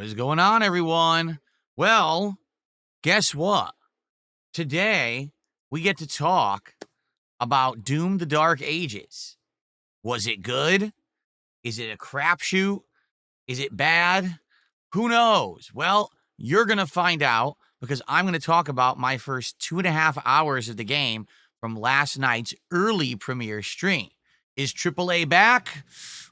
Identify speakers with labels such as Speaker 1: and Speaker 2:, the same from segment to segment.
Speaker 1: What is going on, everyone? Well, guess what? Today, we get to talk about Doom: The Dark Ages. Was it good? Is it a crapshoot? Is it bad? Who knows? Well, you're going to find out because I'm going to talk about my first 2.5 hours of the game from last night's early premiere stream. Is AAA back?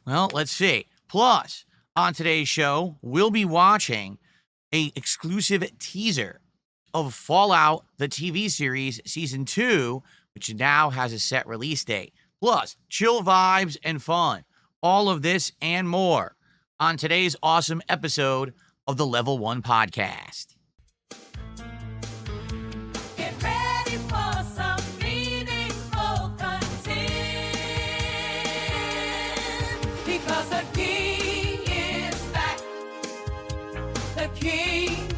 Speaker 1: Well, let's see. Plus, on today's show, we'll be watching an exclusive teaser of Fallout, the TV series, Season 2, which now has a set release date. Plus, chill vibes and fun. All of this and more on today's awesome episode of the Level 1 Podcast.
Speaker 2: Get ready for some meaningful content, because the king is back, the king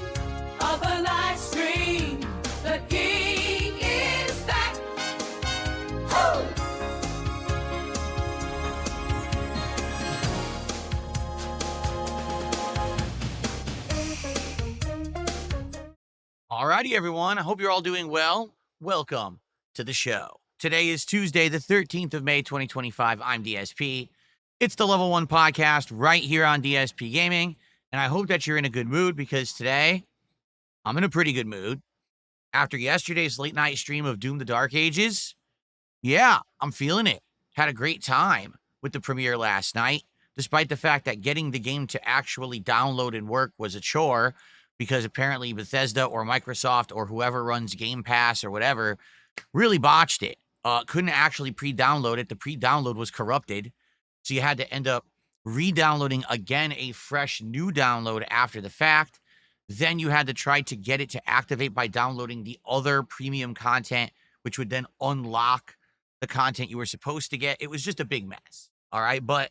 Speaker 2: of the live stream, the king is back. Woo!
Speaker 1: Alrighty, everyone. I hope you're all doing well. Welcome to the show. Today is Tuesday, the 13th of May, 2025. I'm DSP. It's the Level 1 Podcast right here on DSPGaming, and I hope that you're in a good mood because today I'm in a pretty good mood. After yesterday's late night stream of Doom: The Dark Ages, yeah, I'm feeling it. Had a great time with the premiere last night, despite the fact that getting the game to actually download and work was a chore because apparently Bethesda or Microsoft or whoever runs Game Pass or whatever really botched it. Couldn't actually pre-download it. The pre-download was corrupted, so you had to end up re-downloading again a fresh new download after the fact. Then you had to try to get it to activate by downloading the other premium content, which would then unlock the content you were supposed to get. It was just a big mess. All right, but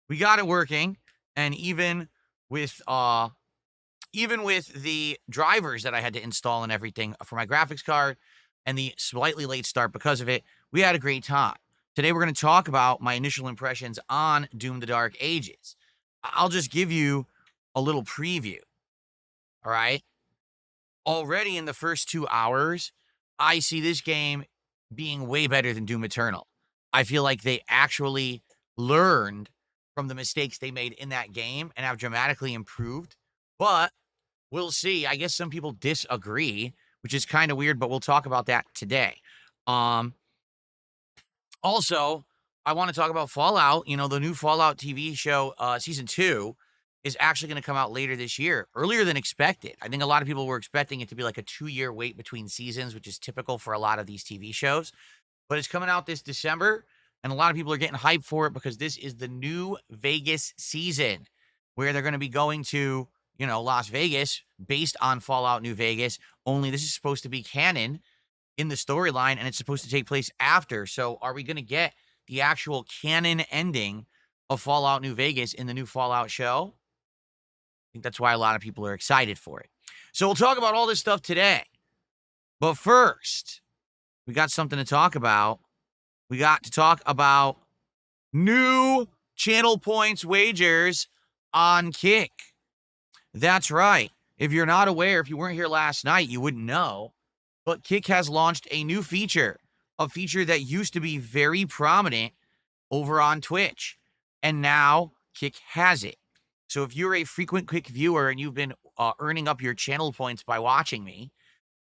Speaker 1: we got it working, and even with the drivers that I had to install and everything for my graphics card and the slightly late start because of it, we had a great time. Today, we're going to talk about my initial impressions on Doom: The Dark Ages. I'll just give you a little preview. All right. Already in the first 2 hours, I see this game being way better than Doom Eternal. I feel like they actually learned from the mistakes they made in that game and have dramatically improved. But we'll see. I guess some people disagree, which is kind of weird, but we'll talk about that today. Also, I want to talk about Fallout. You know, the new Fallout TV show, Season 2, is actually going to come out later this year, earlier than expected. I think a lot of people were expecting it to be like a 2-year wait between seasons, which is typical for a lot of these TV shows. But it's coming out this December, and a lot of people are getting hyped for it because this is the new Vegas season where they're going to be going to, Las Vegas based on Fallout New Vegas. Only this is supposed to be canon in the storyline, and it's supposed to take place after. So are we going to get the actual canon ending of Fallout New Vegas in the new Fallout show? I think that's why a lot of people are excited for it. So we'll talk about all this stuff today. But first, we got something to talk about. We got to talk about new channel points wagers on Kick. That's right. If you're not aware, if you weren't here last night, you wouldn't know. But Kick has launched a new feature, a feature that used to be very prominent over on Twitch. And now Kick has it. So if you're a frequent Kick viewer and you've been earning up your channel points by watching me,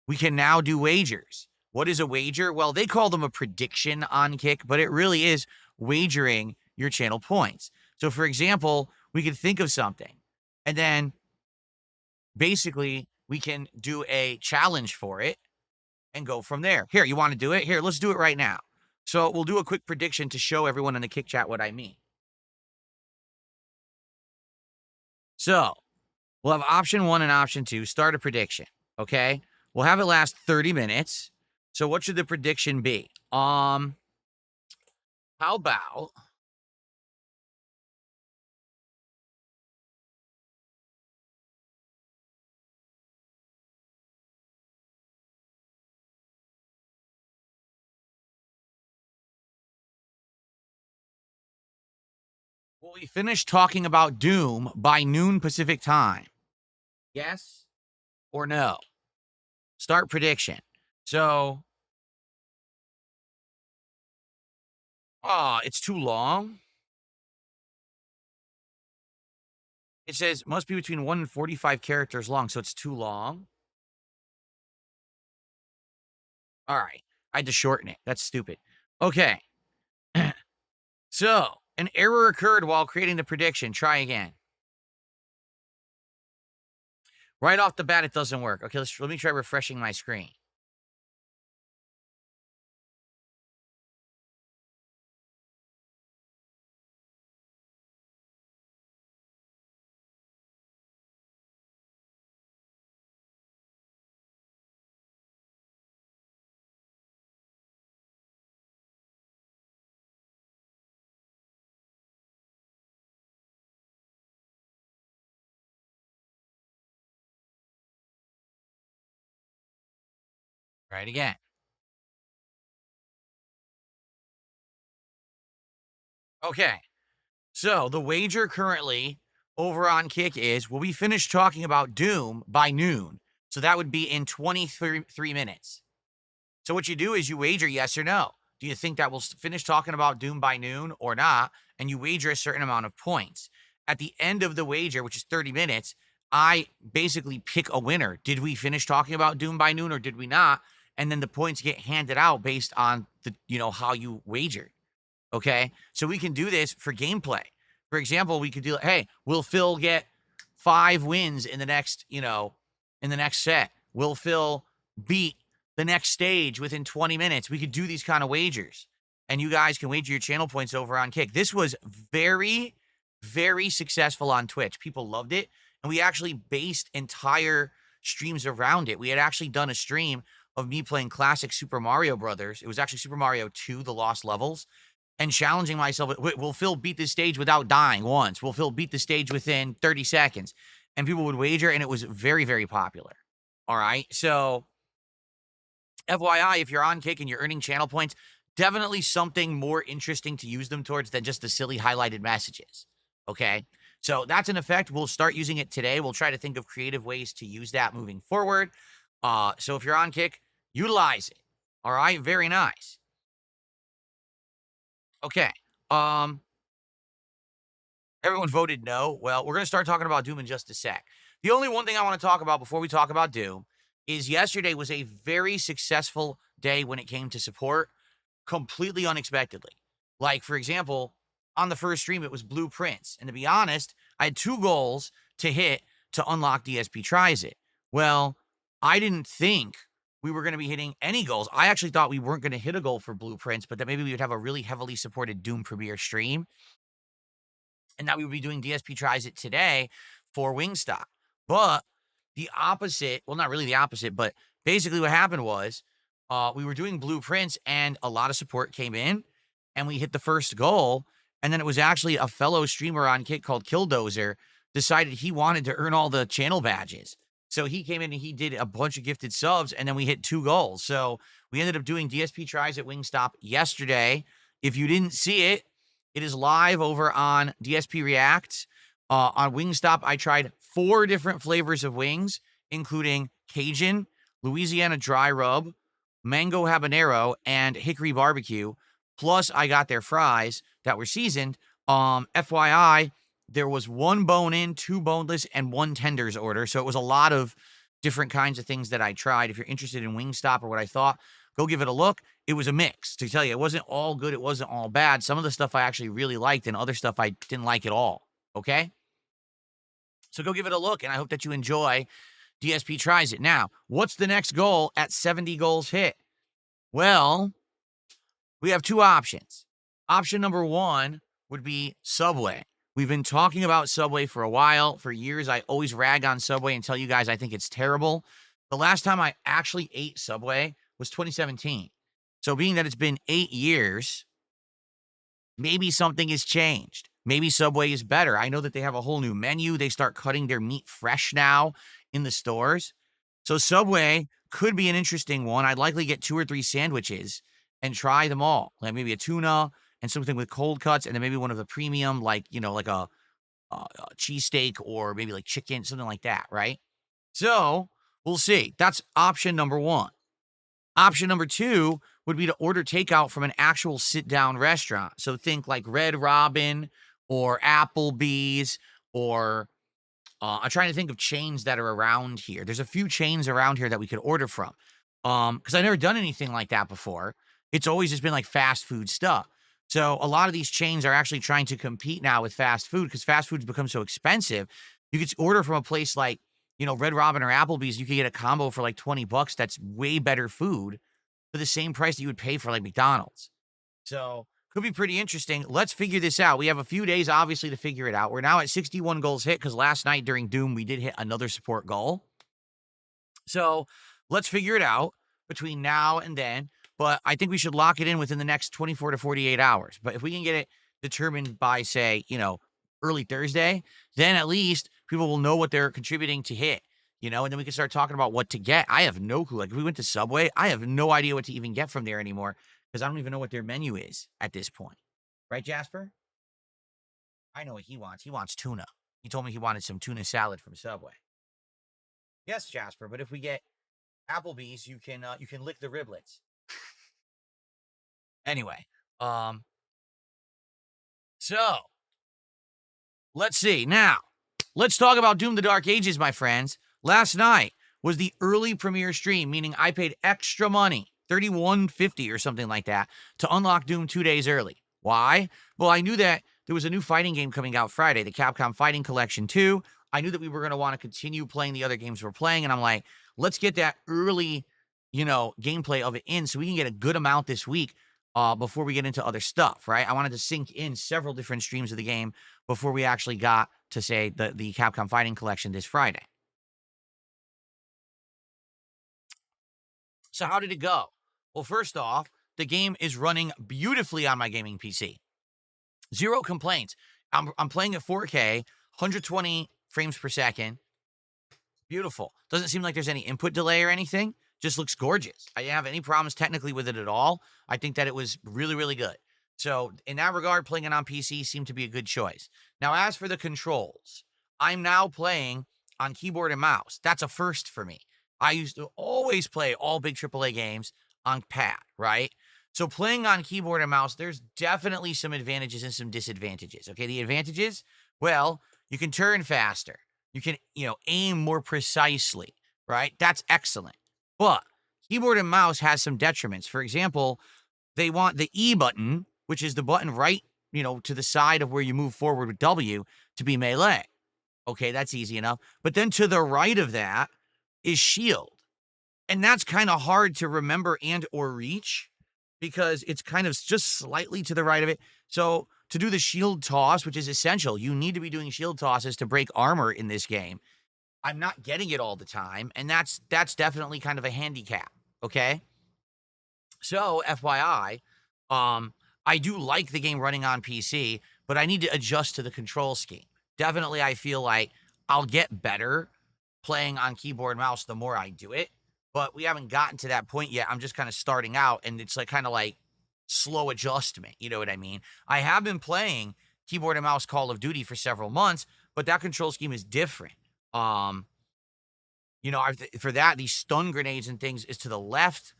Speaker 1: we can now do wagers. What is a wager? Well, they call them a prediction on Kick, but it really is wagering your channel points. So for example, we could think of something and then basically we can do a challenge for it and go from there. Here, you want to do it? Here, let's do it right now. So we'll do a quick prediction to show everyone in the Kick chat what I mean. So we'll have option 1 and option 2, start a prediction, okay? We'll have it last 30 minutes. So what should the prediction be? How about will we finish talking about Doom by noon Pacific time? Yes or no? Start prediction. So, it's too long. It says must be between 1 and 45 characters long, so it's too long. All right. I had to shorten it. That's stupid. Okay. So, an error occurred while creating the prediction. Try again. Right off the bat, it doesn't work. Okay, let me try refreshing my screen. Try it again. Okay. So, the wager currently over on Kick is will we finish talking about Doom by noon? So, that would be in 23 minutes. So what you do is you wager yes or no. Do you think that we'll finish talking about Doom by noon or not? And you wager a certain amount of points. At the end of the wager, which is 30 minutes, I basically pick a winner. Did we finish talking about Doom by noon or did we not? And then the points get handed out based on how you wagered. Okay. So we can do this for gameplay. For example, we could do, hey, will Phil get 5 wins in the next, in the next set? Will Phil beat the next stage within 20 minutes? We could do these kind of wagers. And you guys can wager your channel points over on Kick. This was very, very successful on Twitch. People loved it. And we actually based entire streams around it. We had actually done a stream of me playing classic Super Mario Brothers. It was actually Super Mario 2, The Lost Levels, and challenging myself. Will Phil beat this stage without dying once? Will Phil beat the stage within 30 seconds? And people would wager, and it was very, very popular. All right. So, FYI, if you're on Kick and you're earning channel points, definitely something more interesting to use them towards than just the silly highlighted messages. Okay. So that's an effect. We'll start using it today. We'll try to think of creative ways to use that moving forward. So if you're on Kick, utilize it. All right. Very nice. Okay. Everyone voted no. Well, we're going to start talking about Doom in just a sec. The only one thing I want to talk about before we talk about Doom is yesterday was a very successful day when it came to support, completely unexpectedly. Like, for example, on the first stream, it was Blueprints. And to be honest, I had 2 goals to hit to unlock DSP Tries It. Well, I didn't think we were going to be hitting any goals. I actually thought we weren't going to hit a goal for Blueprints, but that maybe we would have a really heavily supported Doom premiere stream and that we would be doing DSP Tries It today for Wingstop. But the opposite, well, not really the opposite, but basically what happened was we were doing Blueprints and a lot of support came in and we hit the first goal. And then it was actually a fellow streamer on Kick called Killdozer decided he wanted to earn all the channel badges. So he came in and he did a bunch of gifted subs and then we hit 2 goals. So we ended up doing DSP Tries at Wingstop yesterday. If you didn't see it, it is live over on DSP Reacts. On Wingstop, I tried 4 different flavors of wings, including Cajun, Louisiana Dry Rub, Mango Habanero, and Hickory Barbecue. Plus, I got their fries that were seasoned. FYI, there was 1 bone-in, 2 boneless, and 1 tenders order. So it was a lot of different kinds of things that I tried. If you're interested in Wingstop or what I thought, go give it a look. It was a mix, to tell you. It wasn't all good. It wasn't all bad. Some of the stuff I actually really liked and other stuff I didn't like at all. Okay? So go give it a look, and I hope that you enjoy DSP Tries It. Now, what's the next goal at 70 goals hit? Well, we have 2 options. Option number 1 would be Subway. We've been talking about Subway for a while. For years, I always rag on Subway and tell you guys I think it's terrible. The last time I actually ate Subway was 2017. So being that it's been 8 years, maybe something has changed. Maybe Subway is better. I know that they have a whole new menu. They start cutting their meat fresh now in the stores. So Subway could be an interesting one. I'd likely get 2 or 3 sandwiches and try them all. Like maybe a tuna and something with cold cuts, and then maybe one of the premium, like, like a cheesesteak or maybe like chicken, something like that, right? So we'll see. That's option number one. Option number two would be to order takeout from an actual sit down restaurant. So think like Red Robin or Applebee's or I'm trying to think of chains that are around here. There's a few chains around here that we could order from. Because I've never done anything like that before. It's always just been like fast food stuff. So a lot of these chains are actually trying to compete now with fast food because fast food's become so expensive. You could order from a place like, Red Robin or Applebee's. You could get a combo for like $20 that's way better food for the same price that you would pay for like McDonald's. So could be pretty interesting. Let's figure this out. We have a few days, obviously, to figure it out. We're now at 61 goals hit because last night during Doom, we did hit another support goal. So let's figure it out between now and then. But I think we should lock it in within the next 24 to 48 hours. But if we can get it determined by, say, early Thursday, then at least people will know what they're contributing to hit, and then we can start talking about what to get. I have no clue. Like if we went to Subway, I have no idea what to even get from there anymore because I don't even know what their menu is at this point. Right, Jasper? I know what he wants. He wants tuna. He told me he wanted some tuna salad from Subway. Yes, Jasper, but if we get Applebee's, you can lick the riblets. Anyway, so let's see. Now, let's talk about Doom the Dark Ages, my friends. Last night was the early premiere stream, meaning I paid extra money, $31.50 or something like that, to unlock Doom 2 days early. Why? Well, I knew that there was a new fighting game coming out Friday, the Capcom Fighting Collection 2. I knew that we were going to want to continue playing the other games we're playing, and I'm like, let's get that early, gameplay of it in so we can get a good amount this week before we get into other stuff, right? I wanted to sink in several different streams of the game before we actually got to, say, the Capcom Fighting Collection this Friday. So how did it go? Well, first off, the game is running beautifully on my gaming PC. Zero complaints. I'm playing at 4K, 120 frames per second. Beautiful. Doesn't seem like there's any input delay or anything. Just looks gorgeous. I didn't have any problems technically with it at all. I think that it was really, really good. So in that regard, playing it on PC seemed to be a good choice. Now, as for the controls, I'm now playing on keyboard and mouse. That's a first for me. I used to always play all big AAA games on pad, right? So playing on keyboard and mouse, there's definitely some advantages and some disadvantages. Okay, the advantages, well, you can turn faster. You can, aim more precisely, right? That's excellent. But keyboard and mouse has some detriments. For example, they want the E button, which is the button right, to the side of where you move forward with W, to be melee. Okay, that's easy enough. But then to the right of that is shield. And that's kind of hard to remember and or reach because it's kind of just slightly to the right of it. So to do the shield toss, which is essential, you need to be doing shield tosses to break armor in this game. I'm not getting it all the time, and that's definitely kind of a handicap, okay? So, FYI, I do like the game running on PC, but I need to adjust to the control scheme. Definitely, I feel like I'll get better playing on keyboard and mouse the more I do it, but we haven't gotten to that point yet. I'm just kind of starting out, and it's like kind of like slow adjustment, you know what I mean? I have been playing keyboard and mouse Call of Duty for several months, but that control scheme is different. For that, these stun grenades and things is to the left,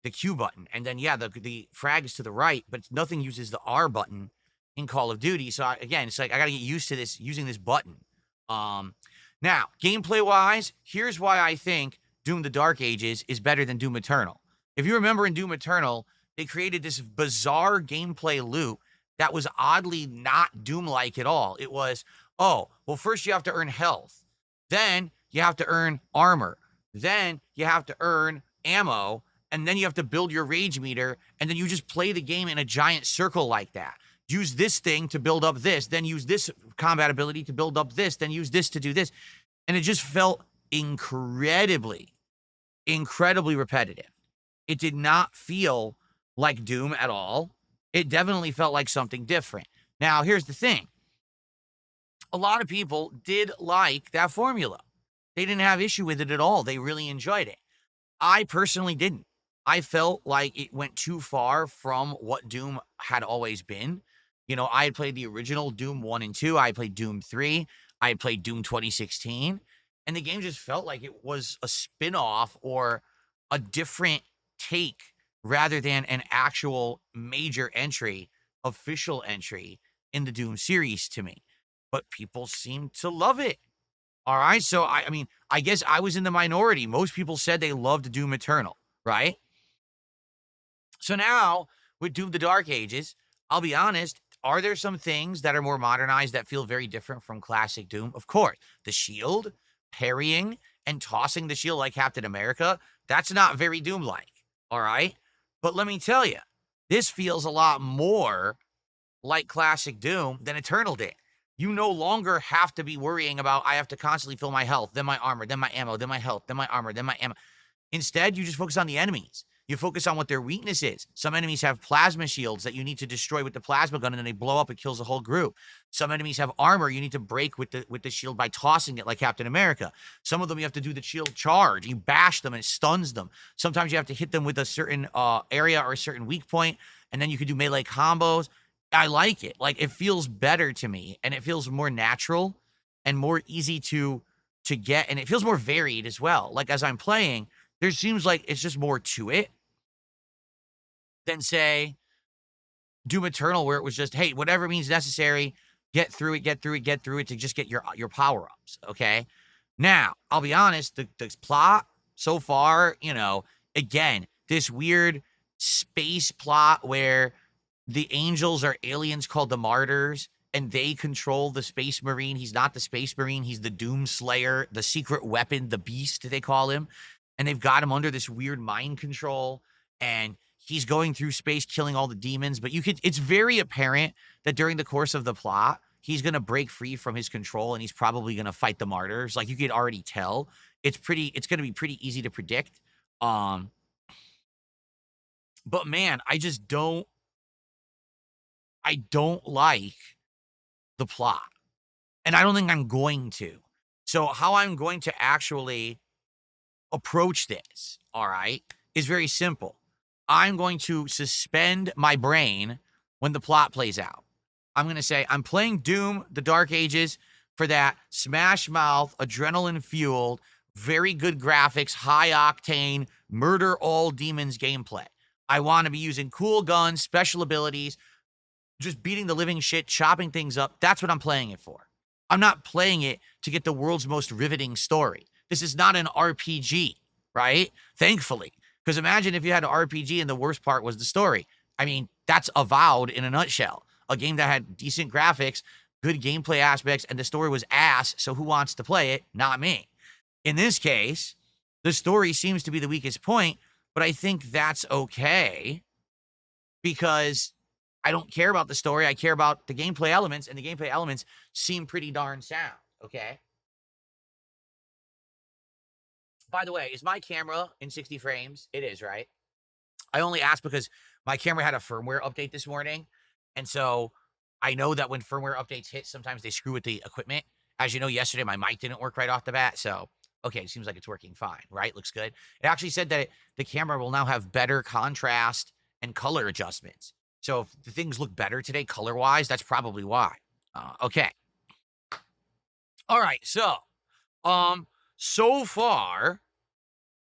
Speaker 1: the Q button. And then, the frag is to the right, but nothing uses the R button in Call of Duty. So, it's like I got to get used to this, using this button. Now, gameplay-wise, here's why I think Doom the Dark Ages is better than Doom Eternal. If you remember in Doom Eternal, they created this bizarre gameplay loop that was oddly not Doom-like at all. It was, first you have to earn health. Then you have to earn armor. Then you have to earn ammo. And then you have to build your rage meter. And then you just play the game in a giant circle like that. Use this thing to build up this. Then use this combat ability to build up this. Then use this to do this. And it just felt incredibly repetitive. It did not feel like Doom at all. It definitely felt like something different. Now, here's the thing. A lot of people did like that formula. They didn't have issue with it at all. They really enjoyed it. I personally didn't. I felt like it went too far from what Doom had always been. I had played the original Doom 1 and 2. I had played Doom 3. I had played Doom 2016. and the game just felt like it was a spin-off or a different take rather than an actual major entry, official entry in the Doom series to me. But people seem to love it. All right. So I mean, I guess I was in the minority. Most people said they loved Doom Eternal, right? So now with Doom the Dark Ages, I'll be honest, are there some things that are more modernized that feel very different from classic Doom? Of course. The shield, parrying, and tossing the shield like Captain America, that's not very Doom like. All right. But let me tell you, this feels a lot more like classic Doom than Eternal did. You no longer have to be worrying about, I have to constantly fill my health, then my armor, then my ammo, then my health, then my armor, then my ammo. Instead, you just focus on the enemies. You focus on what their weakness is. Some enemies have plasma shields that you need to destroy with the plasma gun, and then they blow up. It kills the whole group. Some enemies have armor you need to break with the shield by tossing it like Captain America. Some of them you have to do the shield charge. You bash them and it stuns them. Sometimes you have to hit them with a certain area or a certain weak point, and then you can do melee combos. I like it. Like, it feels better to me, and it feels more natural and more easy to get, and it feels more varied as well. Like, as I'm playing, there seems like it's just more to it than, say, Doom Eternal, where it was just, hey, whatever means necessary, get through it to just get your power-ups, okay? Now, I'll be honest, the plot so far, again, this weird space plot where the angels are aliens called the Martyrs, and they control the Space Marine. He's not the Space Marine. He's the Doom Slayer, the secret weapon, the Beast, they call him. And they've got him under this weird mind control, and he's going through space killing all the demons. But it's very apparent that during the course of the plot, he's going to break free from his control, and he's probably going to fight the Martyrs. Like, you could already tell. It's going to be pretty easy to predict. But man, I don't like the plot, and I don't think I'm going to. So how I'm going to actually approach this, all right, is very simple. I'm going to suspend my brain when the plot plays out. I'm going to say, I'm playing Doom, the Dark Ages, for that smash mouth, adrenaline fueled, very good graphics, high octane, murder all demons gameplay. I want to be using cool guns, special abilities, just beating the living shit, chopping things up. That's what I'm playing it for. I'm not playing it to get the world's most riveting story. This is not an RPG, right? Thankfully. Because imagine if you had an RPG and the worst part was the story. I mean, that's Avowed in a nutshell. A game that had decent graphics, good gameplay aspects, and the story was ass, so who wants to play it? Not me. In this case, the story seems to be the weakest point, but I think that's okay because I don't care about the story. I care about the gameplay elements, and the gameplay elements seem pretty darn sound, okay? By the way, is my camera in 60 frames? It is, right? I only asked because my camera had a firmware update this morning, and so I know that when firmware updates hit, sometimes they screw with the equipment. As you know, yesterday my mic didn't work right off the bat, so okay, it seems like it's working fine, right? Looks good. It actually said that the camera will now have better contrast and color adjustments. So if the things look better today color-wise, that's probably why. Okay. All right, so far,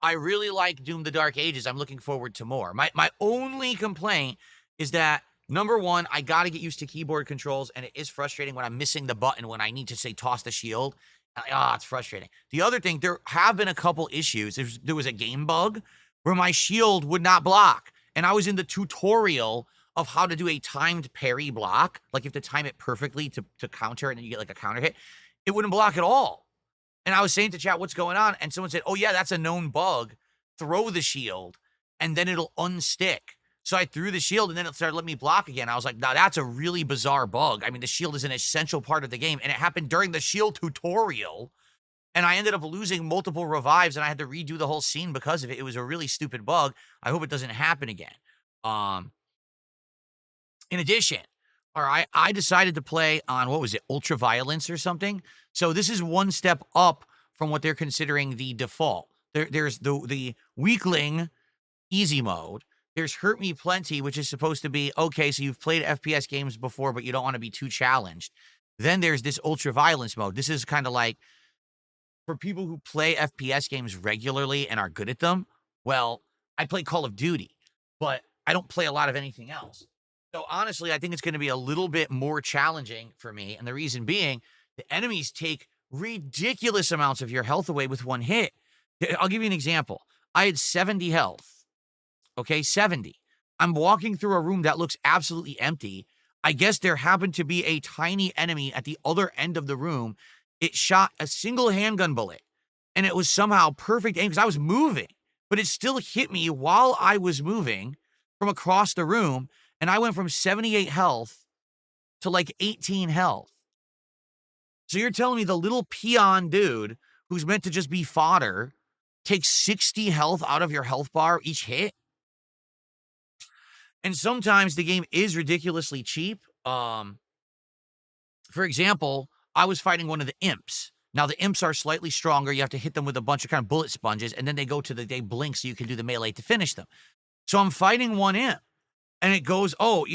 Speaker 1: I really like Doom the Dark Ages. I'm looking forward to more. My only complaint is that, number one, I got to get used to keyboard controls, and it is frustrating when I'm missing the button when I need to, say, toss the shield. It's frustrating. The other thing, there have been a couple issues. There was a game bug where my shield would not block, and I was in the tutorial of how to do a timed parry block. Like, you have to time it perfectly to counter, and then you get, like, a counter hit. It wouldn't block at all. And I was saying to chat, what's going on? And someone said, oh, yeah, that's a known bug. Throw the shield, and then it'll unstick. So I threw the shield, and then it started letting me block again. I was like, now that's a really bizarre bug. I mean, the shield is an essential part of the game, and it happened during the shield tutorial. And I ended up losing multiple revives, and I had to redo the whole scene because of it. It was a really stupid bug. I hope it doesn't happen again. In addition, all right, I decided to play on, what was it, Ultra Violence or something? So this is one step up from what they're considering the default. There's the weakling easy mode. There's Hurt Me Plenty, which is supposed to be, okay, so you've played FPS games before, but you don't want to be too challenged. Then there's this Ultra Violence mode. This is kind of like for people who play FPS games regularly and are good at them, well, I play Call of Duty, but I don't play a lot of anything else. So honestly, I think it's going to be a little bit more challenging for me. And the reason being, the enemies take ridiculous amounts of your health away with one hit. I'll give you an example. I had 70 health. Okay, 70. I'm walking through a room that looks absolutely empty. I guess there happened to be a tiny enemy at the other end of the room. It shot a single handgun bullet, and it was somehow perfect aim because I was moving, but it still hit me while I was moving from across the room, and I went from 78 health to like 18 health. So you're telling me the little peon dude who's meant to just be fodder takes 60 health out of your health bar each hit? And sometimes the game is ridiculously cheap. For example, I was fighting one of the imps. Now, the imps are slightly stronger. You have to hit them with a bunch of kind of bullet sponges, and then they blink so you can do the melee to finish them. So I'm fighting one imp, and it goes, oh,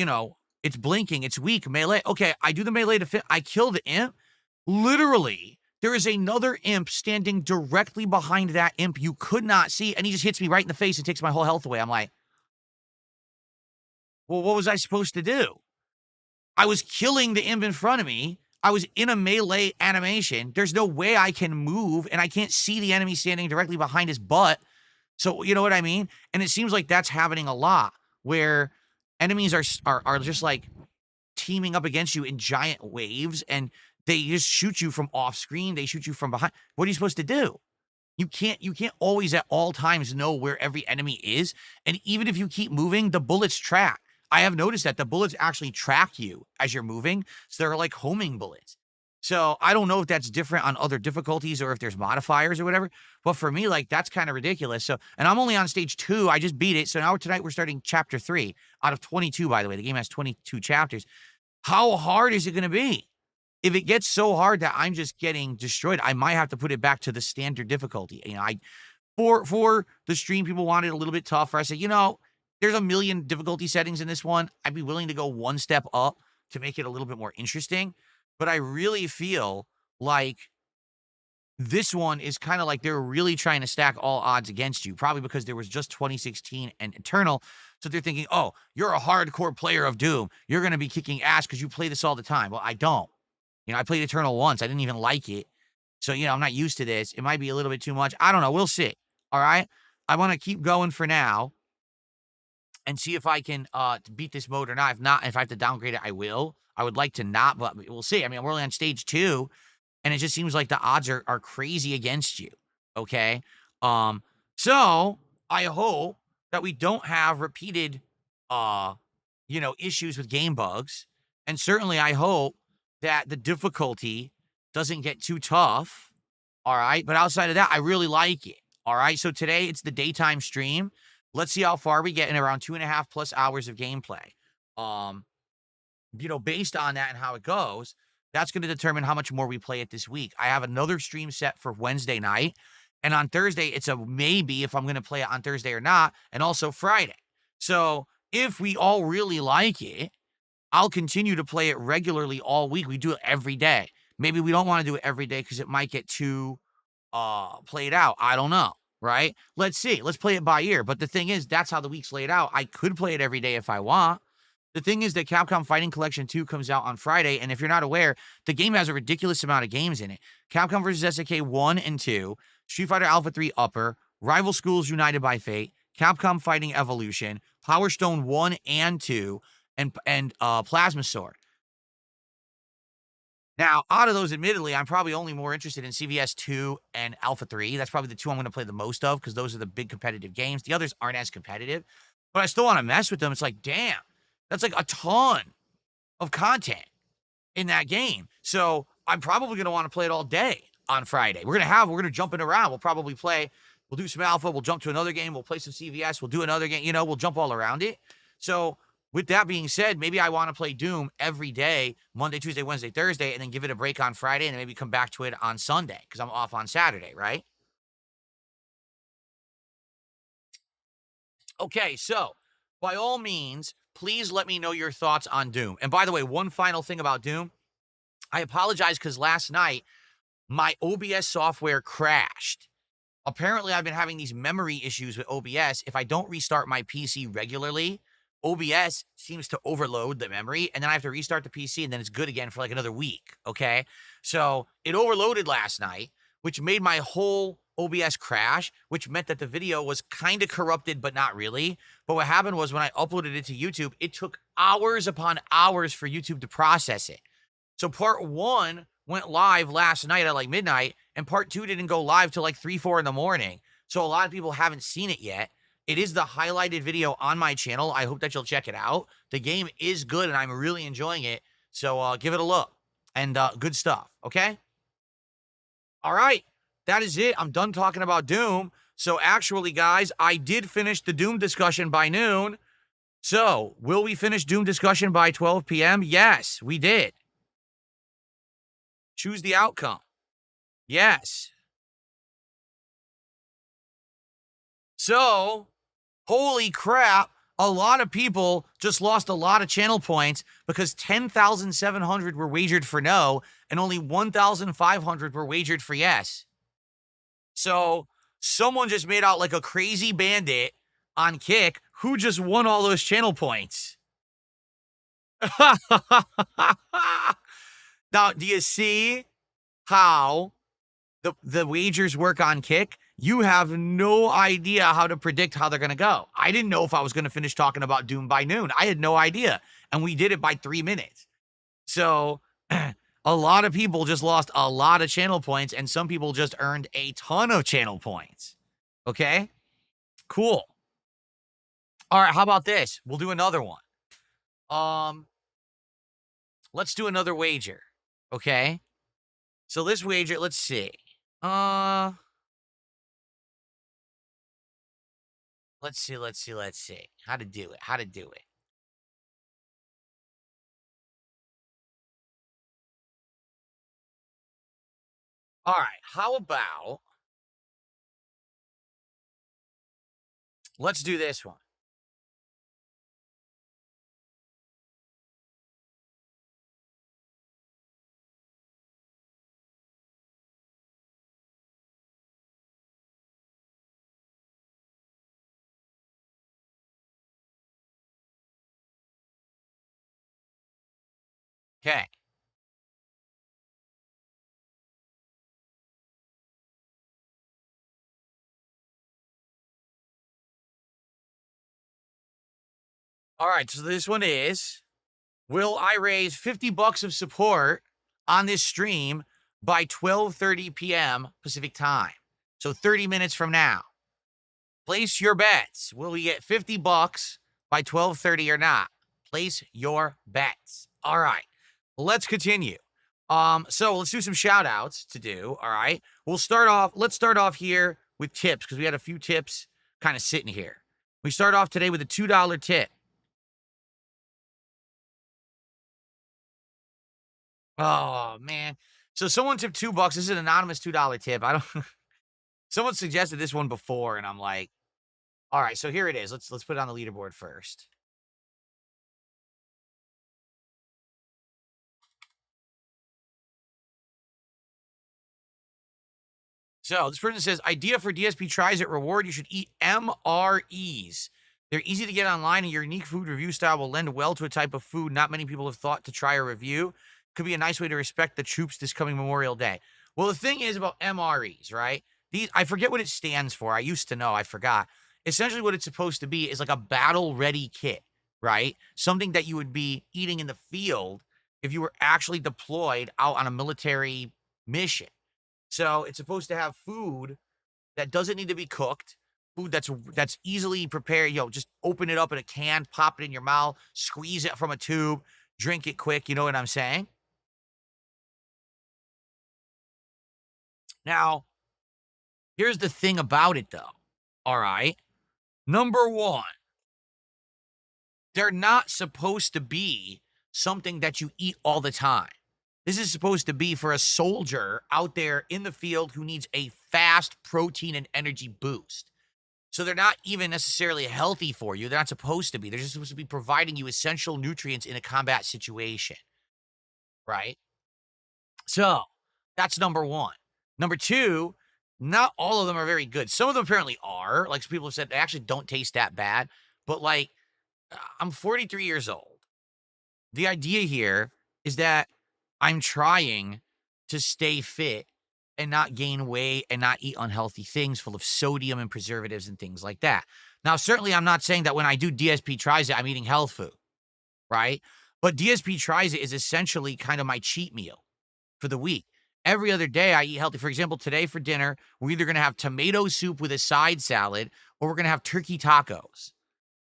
Speaker 1: it's blinking, it's weak, melee. Okay, I do the melee to I kill the imp. Literally, there is another imp standing directly behind that imp you could not see, and he just hits me right in the face and takes my whole health away. I'm like, well, what was I supposed to do? I was killing the imp in front of me. I was in a melee animation. There's no way I can move, and I can't see the enemy standing directly behind his butt. So, you know what I mean? And it seems like that's happening a lot, where enemies are just like teaming up against you in giant waves, and they just shoot you from off screen. They shoot you from behind. What are you supposed to do? You can't always at all times know where every enemy is. And even if you keep moving, the bullets track. I have noticed that the bullets actually track you as you're moving. So they're like homing bullets. So I don't know if that's different on other difficulties or if there's modifiers or whatever. But for me, like, that's kind of ridiculous. So, and I'm only on stage 2. I just beat it. So now tonight we're starting chapter 3 out of 22, by the way. The game has 22 chapters. How hard is it going to be? If it gets so hard that I'm just getting destroyed, I might have to put it back to the standard difficulty. For the stream, people wanted a little bit tougher. I said, there's a million difficulty settings in this one. I'd be willing to go one step up to make it a little bit more interesting. But I really feel like this one is kind of like they're really trying to stack all odds against you, probably because there was just 2016 and Eternal. So they're thinking, oh, you're a hardcore player of Doom. You're going to be kicking ass because you play this all the time. Well, I don't. I played Eternal once. I didn't even like it. So, I'm not used to this. It might be a little bit too much. I don't know. We'll see. All right. I want to keep going for now and see if I can beat this mode or not. If I have to downgrade it, I will. I would like to not, but we'll see. I mean, we're only on stage 2, and it just seems like the odds are crazy against you. Okay. So I hope that we don't have repeated, issues with game bugs. And certainly I hope that the difficulty doesn't get too tough. All right. But outside of that, I really like it. All right. So today it's the daytime stream. Let's see how far we get in around 2.5+ hours of gameplay. Based on that and how it goes, that's going to determine how much more we play it this week. I have another stream set for Wednesday night. And on Thursday, it's a maybe if I'm going to play it on Thursday or not. And also Friday. So if we all really like it, I'll continue to play it regularly all week. We do it every day. Maybe we don't want to do it every day because it might get too played out. I don't know, right? Let's see. Let's play it by ear. But the thing is, that's how the week's laid out. I could play it every day if I want. The thing is that Capcom Fighting Collection 2 comes out on Friday, and if you're not aware, the game has a ridiculous amount of games in it. Capcom vs. SNK 1 and 2, Street Fighter Alpha 3 Upper, Rival Schools United by Fate, Capcom Fighting Evolution, Power Stone 1 and 2, and Plasma Sword. Now, out of those, admittedly, I'm probably only more interested in CVS 2 and Alpha 3. That's probably the 2 I'm going to play the most of because those are the big competitive games. The others aren't as competitive, but I still want to mess with them. It's like, damn, that's like a ton of content in that game. So I'm probably going to want to play it all day on Friday. We're going to jump it around. We'll probably we'll do some Alpha. We'll jump to another game. We'll play some CVS. We'll do another game. We'll jump all around it. So with that being said, maybe I want to play Doom every day, Monday, Tuesday, Wednesday, Thursday, and then give it a break on Friday and then maybe come back to it on Sunday because I'm off on Saturday, right? Okay, so by all means, please let me know your thoughts on Doom. And by the way, one final thing about Doom. I apologize because last night my OBS software crashed. Apparently, I've been having these memory issues with OBS. If I don't restart my PC regularly, OBS seems to overload the memory, and then I have to restart the PC, and then it's good again for like another week. Okay. So it overloaded last night, which made my whole OBS crash, which meant that the video was kind of corrupted, but not really. But what happened was when I uploaded it to YouTube, it took hours upon hours for YouTube to process it. So part one went live last night at like midnight, and part two didn't go live till like 3, 4 in the morning. So a lot of people haven't seen it yet. It is the highlighted video on my channel. I hope that you'll check it out. The game is good, and I'm really enjoying it. So give it a look. And good stuff, okay? All right. That is it. I'm done talking about Doom. So actually, guys, I did finish the Doom discussion by noon. So will we finish Doom discussion by 12 p.m.? Yes, we did. Choose the outcome. Yes. So, holy crap, a lot of people just lost a lot of channel points because 10,700 were wagered for no and only 1,500 were wagered for yes. So, someone just made out like a crazy bandit on Kick who just won all those channel points. Now, do you see how the wagers work on Kick? You have no idea how to predict how they're going to go. I didn't know if I was going to finish talking about Doom by noon. I had no idea. And we did it by 3 minutes. So a lot of people just lost a lot of channel points, and some people just earned a ton of channel points. Okay? Cool. All right, how about this? We'll do another one. Let's do another wager. Okay? So this wager, let's see. Let's see. How to do it. All right, how about, let's do this one. Okay. All right, so this one is, will I raise 50 bucks of support on this stream by 12:30 p.m. Pacific time? So 30 minutes from now. Place your bets. Will we get 50 bucks by 12:30 or not? Place your bets. All right. Let's continue. So let's do some shout outs to do. All right. Let's start off here with tips because we had a few tips kind of sitting here. We start off today with a $2 tip. Oh man. So someone tipped $2. This is an anonymous $2 tip. I don't someone suggested this one before, and I'm like, all right, so here it is. Let's put it on the leaderboard first. So this person says, idea for DSP tries it reward. You should eat MREs. They're easy to get online, and your unique food review style will lend well to a type of food not many people have thought to try or review. Could be a nice way to respect the troops this coming Memorial Day. Well, the thing is about MREs, right? These, I forget what it stands for. I used to know. I forgot. Essentially, what it's supposed to be is like a battle-ready kit, right? Something that you would be eating in the field if you were actually deployed out on a military mission. So it's supposed to have food that doesn't need to be cooked, food that's easily prepared. Just open it up in a can, pop it in your mouth, squeeze it from a tube, drink it quick. You know what I'm saying? Now, here's the thing about it, though. All right. Number one, they're not supposed to be something that you eat all the time. This is supposed to be for a soldier out there in the field who needs a fast protein and energy boost. So they're not even necessarily healthy for you. They're not supposed to be. They're just supposed to be providing you essential nutrients in a combat situation, right? So That's number one. Number two, not all of them are very good. Some of them apparently are. Like some people have said, they actually don't taste that bad. But like, I'm 43 years old. The idea here is that I'm trying to stay fit and not gain weight and not eat unhealthy things full of sodium and preservatives and things like that. Now, certainly, I'm not saying that when I do DSP tries it, I'm eating health food, right? But DSP tries it is essentially kind of my cheat meal for the week. Every other day, I eat healthy. For example, today for dinner, we're either going to have tomato soup with a side salad or we're going to have turkey tacos.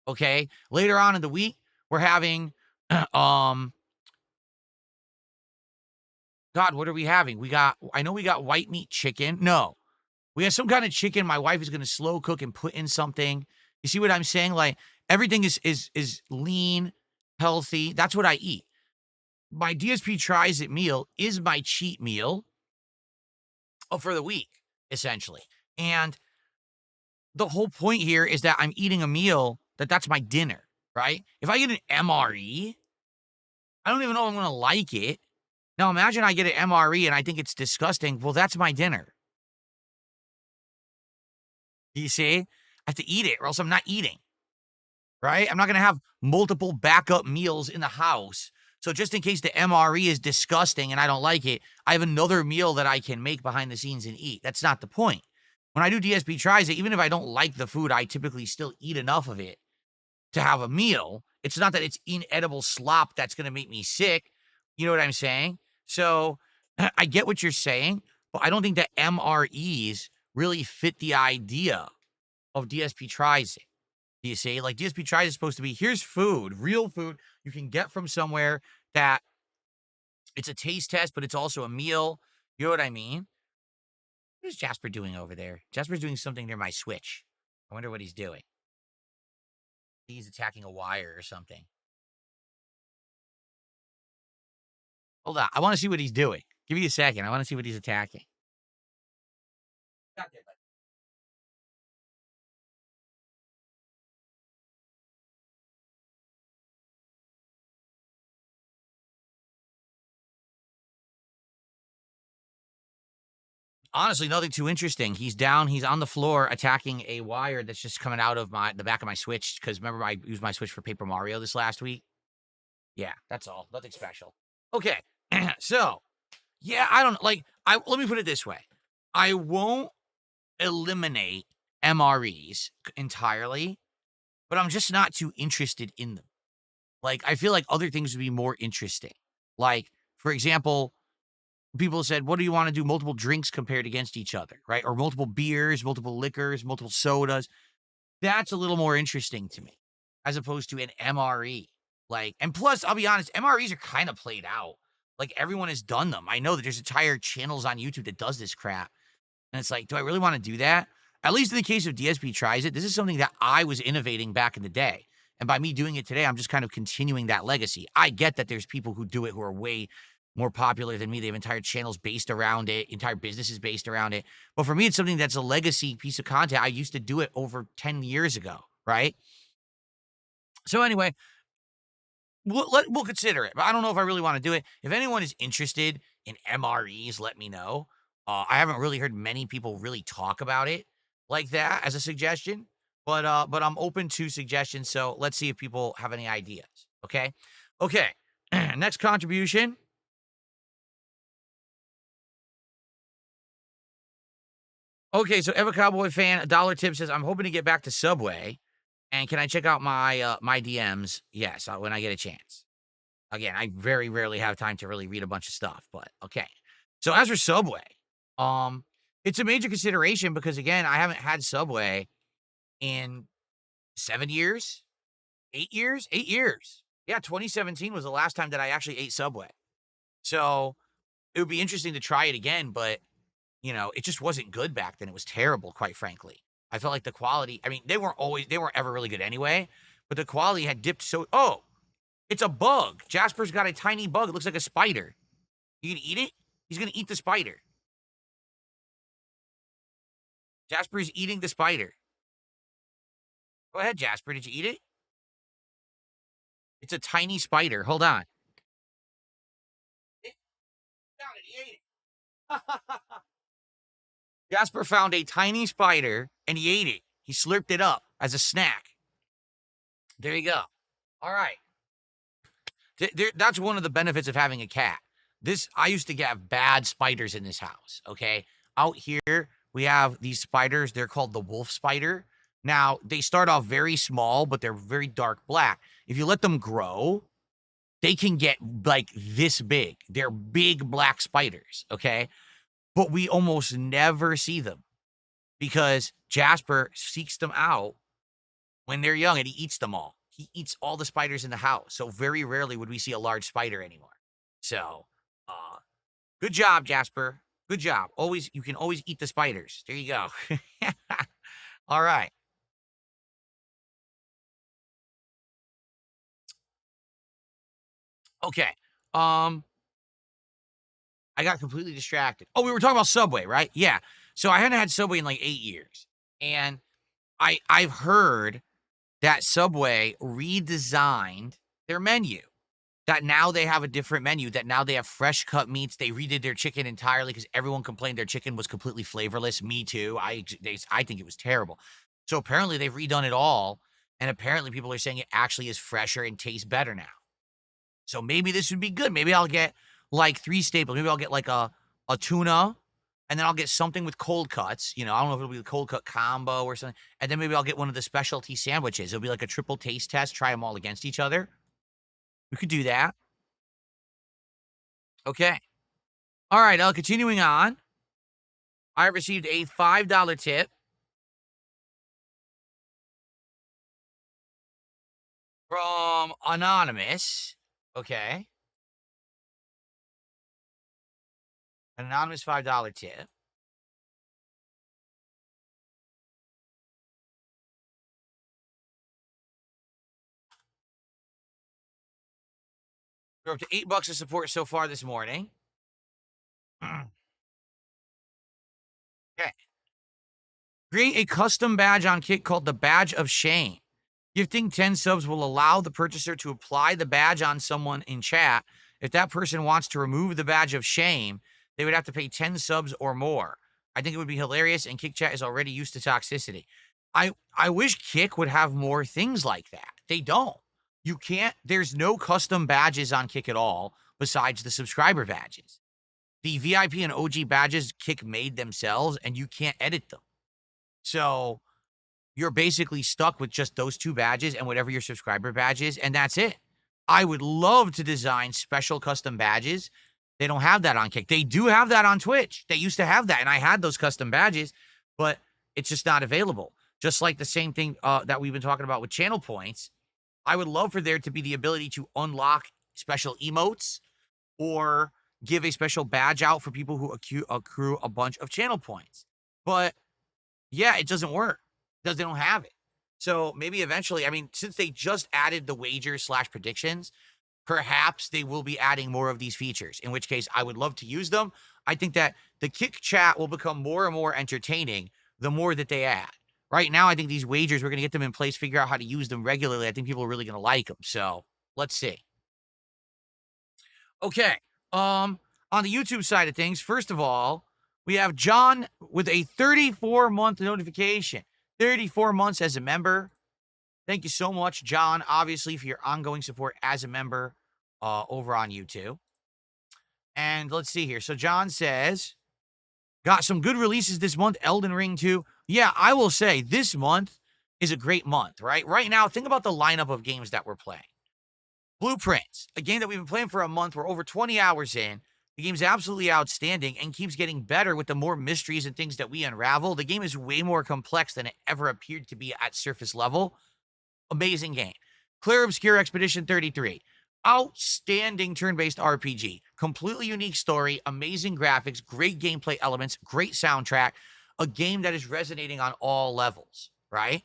Speaker 1: Okay. Later on in the week, we're having, um, God, what are we having? I know we got white meat chicken. No, we have some kind of chicken. My wife is going to slow cook and put in something. You see what I'm saying? Like everything is lean, healthy. That's what I eat. My DSP tries it meal is my cheat meal for the week, essentially. And the whole point here is that I'm eating a meal that's my dinner, right? If I get an MRE, I don't even know if I'm going to like it. Now imagine I get an MRE and I think it's disgusting. Well, that's my dinner. You see? I have to eat it or else I'm not eating, right? I'm not going to have multiple backup meals in the house. So just in case the MRE is disgusting and I don't like it, I have another meal that I can make behind the scenes and eat. That's not the point. When I do DSP tries it, even if I don't like the food, I typically still eat enough of it to have a meal. It's not that it's inedible slop that's going to make me sick. You know what I'm saying? So I get what you're saying, but I don't think that MREs really fit the idea of DSP tries it. Do you see? Like DSP tries is supposed to be here's food, real food you can get from somewhere that it's a taste test, but it's also a meal. You know what I mean? What is Jasper doing over there? Jasper's doing something near my Switch. I wonder what he's doing. He's attacking a wire or something. Hold on. I want to see what he's doing. Give me a second. I want to see what he's attacking. Honestly, nothing too interesting. He's down. He's on the floor attacking a wire that's just coming out of the back of my Switch. Because remember, I used my Switch for Paper Mario this last week. Yeah, that's all. Nothing special. Okay, so yeah, I don't like. Let me put it this way: I won't eliminate MREs entirely, but I'm just not too interested in them. Like, I feel like other things would be more interesting. Like, for example, people said, what do you want to do? Multiple drinks compared against each other, right? Or multiple beers, multiple liquors, multiple sodas. That's a little more interesting to me as opposed to an MRE. Like, and plus, I'll be honest, MREs are kind of played out. Like, everyone has done them. I know that there's entire channels on YouTube that does this crap. And it's like, do I really want to do that? At least in the case of DSP tries it, this is something that I was innovating back in the day. And by me doing it today, I'm just kind of continuing that legacy. I get that there's people who do it who are way more popular than me. They have entire channels based around it, entire businesses based around it. But for me, it's something that's a legacy piece of content. I used to do it over 10 years ago, right? So anyway, we'll consider it. But I don't know if I really want to do it. If anyone is interested in MREs, let me know. I haven't really heard many people really talk about it like that as a suggestion, but I'm open to suggestions. So let's see if people have any ideas. Okay, okay. Next contribution. Okay, so Ever Cowboy fan, a dollar tip says, I'm hoping to get back to Subway, and can I check out my my DMs? Yes, when I get a chance. Again, I very rarely have time to really read a bunch of stuff, but okay. So as for Subway, it's a major consideration because again, I haven't had Subway in 7 years, 8 years, 8 years. Yeah, 2017 was the last time that I actually ate Subway. So it would be interesting to try it again, but you know, it just wasn't good back then. It was terrible, quite frankly. I felt like the quality, I mean, they weren't ever really good anyway, but the quality had dipped so, oh, it's a bug. Jasper's got a tiny bug. It looks like a spider. You gonna eat it? He's gonna eat the spider. Jasper is eating the spider. Go ahead, Jasper. Did you eat it? It's a tiny spider. Hold on. He ate it. Jasper found a tiny spider and he ate it. He slurped it up as a snack. There you go. All right. That's one of the benefits of having a cat. I used to have bad spiders in this house. Okay. Out here, we have these spiders. They're called the wolf spider. Now, they start off very small, but they're very dark black. If you let them grow, they can get like this big. They're big black spiders. Okay. But we almost never see them because Jasper seeks them out when they're young and he eats them all. He eats all the spiders in the house. So very rarely would we see a large spider anymore. So, good job, Jasper. Good job. You can always eat the spiders. There you go. All right. Okay. I got completely distracted. Oh, we were talking about Subway, right? Yeah. So I hadn't had Subway in like 8 years. And I've heard that Subway redesigned their menu. That now they have a different menu, that now they have fresh cut meats. They redid their chicken entirely because everyone complained their chicken was completely flavorless. Me too. I think it was terrible. So apparently they've redone it all. And apparently people are saying it actually is fresher and tastes better now. So maybe this would be good. Maybe I'll get like 3 staples. Maybe I'll get like a tuna, and then I'll get something with cold cuts. I don't know if it'll be the cold cut combo or something. And then maybe I'll get one of the specialty sandwiches. It'll be like a triple taste test, try them all against each other. We could do that. Okay. All right, continuing on. I received a $5 tip from Anonymous. Okay. An anonymous $5 tip. We're up to $8 of support so far this morning. Okay. Create a custom badge on Kick called the Badge of Shame. Gifting 10 subs will allow the purchaser to apply the badge on someone in chat. If that person wants to remove the badge of shame, they would have to pay 10 subs or more. I think it would be hilarious, and Kick Chat is already used to toxicity. I wish Kick would have more things like that. They don't. You can't, there's no custom badges on Kick at all besides the subscriber badges. The VIP and OG badges Kick made themselves, and you can't edit them. So you're basically stuck with just those 2 badges and whatever your subscriber badge is, and that's it. I would love to design special custom badges. They don't have that on Kick. They do have that on Twitch. They used to have that, and I had those custom badges, but it's just not available. Just like the same thing that we've been talking about with channel points. I would love for there to be the ability to unlock special emotes or give a special badge out for people who accrue a bunch of channel points. But yeah, it doesn't work because they don't have it. So maybe eventually, since they just added the wagers / predictions, perhaps they will be adding more of these features, in which case I would love to use them. I think that the Kick Chat will become more and more entertaining the more that they add. Right now, I think these wagers, we're going to get them in place, figure out how to use them regularly. I think people are really going to like them. So let's see. Okay. On the YouTube side of things, first of all, we have John with a 34-month notification. 34 months as a member. Thank you so much, John, obviously, for your ongoing support as a member over on YouTube. And let's see here. So John says, got some good releases this month. Elden Ring 2. Yeah, I will say this month is a great month, right? Right now, think about the lineup of games that we're playing. Blueprints, a game that we've been playing for a month. We're over 20 hours in. The game's absolutely outstanding and keeps getting better with the more mysteries and things that we unravel. The game is way more complex than it ever appeared to be at surface level. Amazing game. Clear Obscure Expedition 33. Outstanding turn-based RPG. Completely unique story, amazing graphics, great gameplay elements, great soundtrack. A game that is resonating on all levels, right?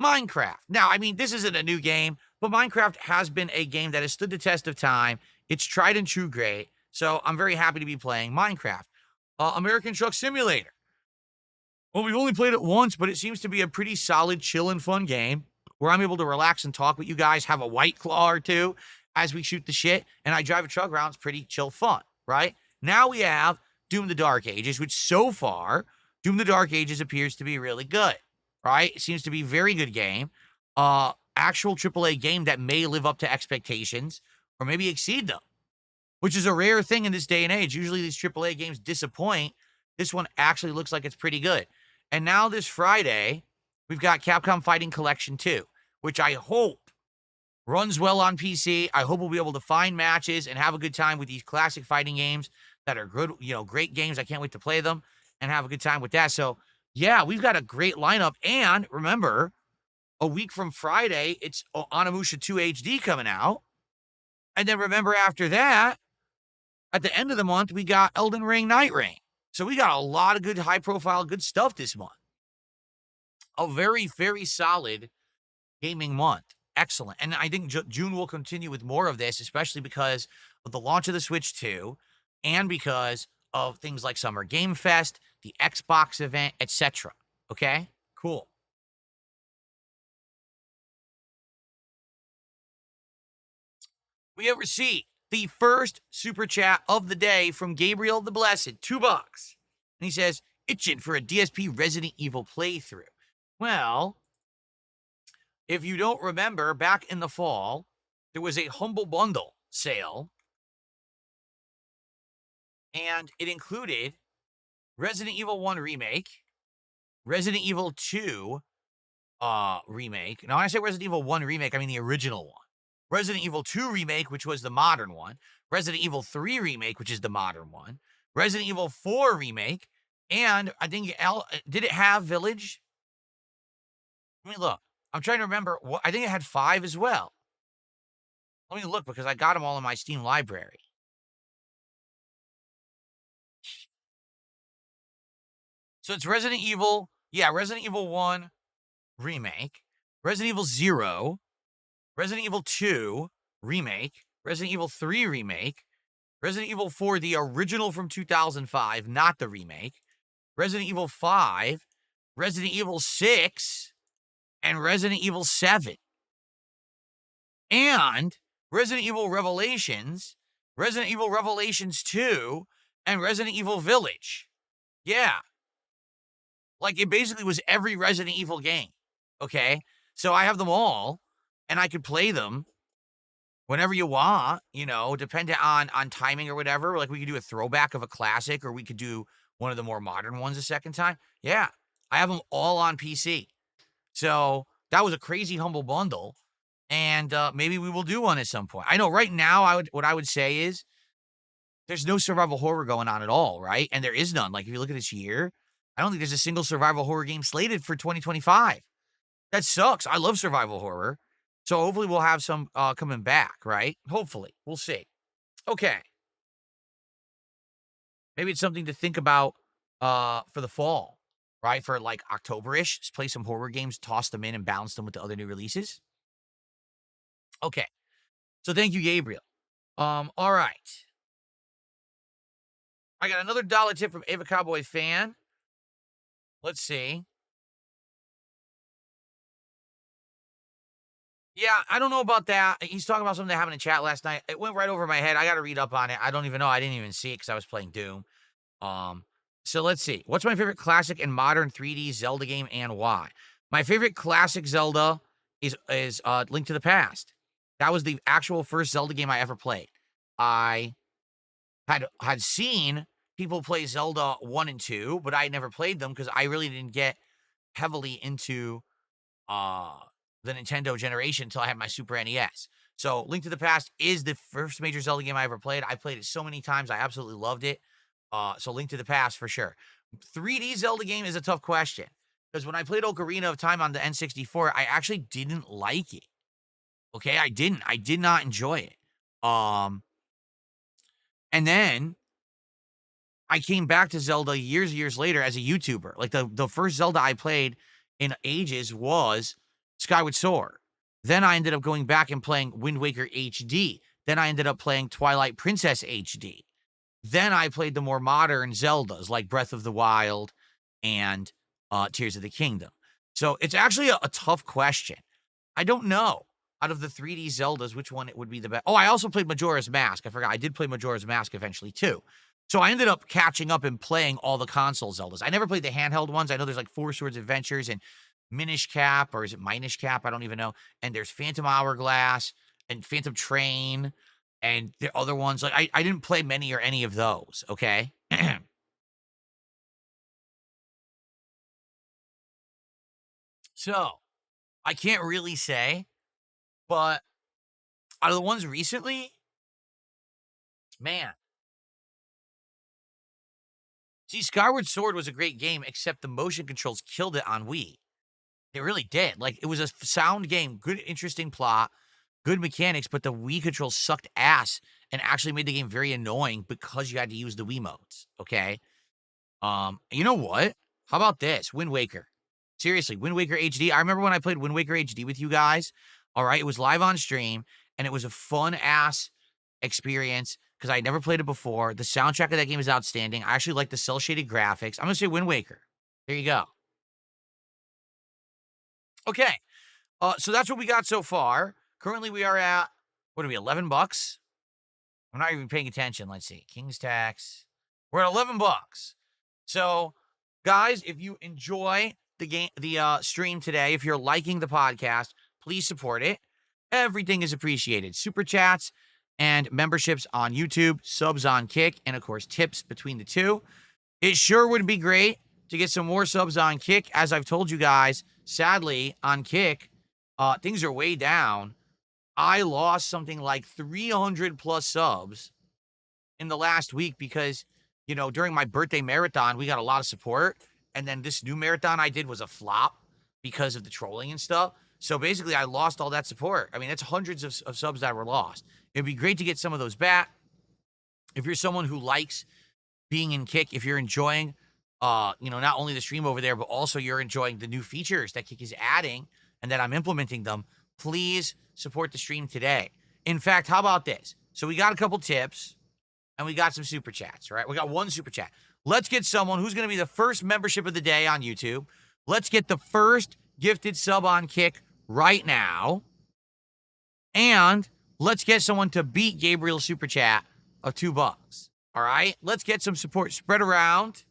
Speaker 1: Minecraft. Now, this isn't a new game, but Minecraft has been a game that has stood the test of time. It's tried and true great. So I'm very happy to be playing Minecraft. American Truck Simulator. Well, we've only played it once, but it seems to be a pretty solid, chill, and fun game where I'm able to relax and talk with you guys, have a White Claw or 2 as we shoot the shit, and I drive a truck around. It's pretty chill fun, right? Now we have Doom the Dark Ages, which so far, Doom the Dark Ages appears to be really good, right? It seems to be a very good game. Actual AAA game that may live up to expectations or maybe exceed them, which is a rare thing in this day and age. Usually these AAA games disappoint. This one actually looks like it's pretty good. And now this Friday, we've got Capcom Fighting Collection 2, which I hope runs well on PC. I hope we'll be able to find matches and have a good time with these classic fighting games that are good, great games. I can't wait to play them and have a good time with that. So, yeah, we've got a great lineup. And remember, a week from Friday, it's Onimusha 2 HD coming out. And then remember after that, at the end of the month, we got Elden Ring Night Rain. So we got a lot of good, high-profile, good stuff this month. A very, very solid gaming month. Excellent. And I think June will continue with more of this, especially because of the launch of the Switch 2 and because of things like Summer Game Fest, the Xbox event, etc. Okay? Cool. We have received the first super chat of the day from Gabriel the Blessed, $2. And he says, itching for a DSP Resident Evil playthrough. Well, if you don't remember, back in the fall, there was a Humble Bundle sale. And it included Resident Evil 1 Remake, Resident Evil 2 Remake. Now, when I say Resident Evil 1 Remake, I mean the original one. Resident Evil 2 Remake, which was the modern one. Resident Evil 3 Remake, which is the modern one. Resident Evil 4 Remake. And I think, did it have Village? Let me look. I'm trying to remember. I think it had 5 as well. Let me look because I got them all in my Steam library. So it's Resident Evil. Yeah, Resident Evil 1 Remake. Resident Evil 0. Resident Evil 2 Remake. Resident Evil 3 Remake. Resident Evil 4, the original from 2005, not the remake. Resident Evil 5. Resident Evil 6. And Resident Evil 7. And Resident Evil Revelations, Resident Evil Revelations 2, and Resident Evil Village. Yeah. Like, it basically was every Resident Evil game, okay? So I have them all, and I could play them whenever you want, depending on timing or whatever. Like, we could do a throwback of a classic, or we could do one of the more modern ones a second time. Yeah, I have them all on PC. So that was a crazy Humble Bundle, and maybe we will do one at some point. I know right now, what I would say is there's no survival horror going on at all, right? And there is none. Like, if you look at this year, I don't think there's a single survival horror game slated for 2025. That sucks. I love survival horror. So hopefully we'll have some coming back, right? Hopefully. We'll see. Okay. Maybe it's something to think about for the fall, right? For like October-ish. Just play some horror games, toss them in, and balance them with the other new releases. Okay. So thank you, Gabriel. All right. I got another dollar tip from Ava Cowboy Fan. Let's see. Yeah, I don't know about that. He's talking about something that happened in chat last night. It went right over my head. I got to read up on it. I don't even know. I didn't even see it because I was playing Doom. So let's see. What's my favorite classic and modern 3D Zelda game and why? My favorite classic Zelda is Link to the Past. That was the actual first Zelda game I ever played. I had seen people play Zelda 1 and 2, but I had never played them because I really didn't get heavily into the Nintendo generation until I had my Super NES. So Link to the Past is the first major Zelda game I ever played. I played it so many times. I absolutely loved it. So Link to the Past for sure. 3D Zelda game is a tough question because when I played Ocarina of Time on the N64, I actually didn't like it. Okay, I did not enjoy it. And then I came back to Zelda years later as a YouTuber. Like the first Zelda I played in ages was Skyward Sword. Then I ended up going back and playing Wind Waker HD. Then I ended up playing Twilight Princess HD. Then I played the more modern Zeldas like Breath of the Wild and Tears of the Kingdom. So it's actually a tough question. I don't know. Out of the 3D Zeldas, which one it would be the best? Oh, I also played Majora's Mask. I forgot. I did play Majora's Mask eventually, too. So I ended up catching up and playing all the console Zeldas. I never played the handheld ones. I know there's like Four Swords Adventures and Minish Cap, or is it Minish Cap? I don't even know. And there's Phantom Hourglass and Phantom Train and the other ones. Like I didn't play many or any of those, okay? So I can't really say, but out of the ones recently, man, see, Skyward Sword was a great game, except the motion controls killed it on Wii. They really did. Like, it was a sound game, good, interesting plot, good mechanics, but the Wii controls sucked ass and actually made the game very annoying because you had to use the Wii modes. Okay. You know what? How about this? Wind Waker. Seriously, Wind Waker HD. I remember when I played Wind Waker HD with you guys. All right, it was live on stream, and it was a fun ass experience because I never played it before. The soundtrack of that game is outstanding. I actually like the cel shaded graphics. I'm gonna say Wind Waker. There you go. Okay, so that's what we got so far. Currently, we are at what are we? $11. I'm not even paying attention. Let's see, King's Tax. We're at $11. So, guys, if you enjoy the stream today, if you're liking the podcast, please support it. Everything is appreciated. Super chats and memberships on YouTube, subs on Kick, and of course, tips between the two. It sure would be great to get some more subs on Kick. As I've told you guys, sadly, on Kick, things are way down. I lost something like 300 plus subs in the last week because, you know, during my birthday marathon, we got a lot of support. And then this new marathon I did was a flop because of the trolling and stuff. So basically, I lost all that support. I mean, that's hundreds of subs that were lost. It'd be great to get some of those back. If you're someone who likes being in Kick, if you're enjoying, not only the stream over there, but also you're enjoying the new features that Kick is adding and that I'm implementing them, please support the stream today. In fact, how about this? So we got a couple tips and we got some super chats, right? We got one super chat. Let's get someone who's going to be the first membership of the day on YouTube. Let's get the first gifted sub on Kick right now. And let's get someone to beat Gabriel's super chat of $2. All right? Let's get some support spread around.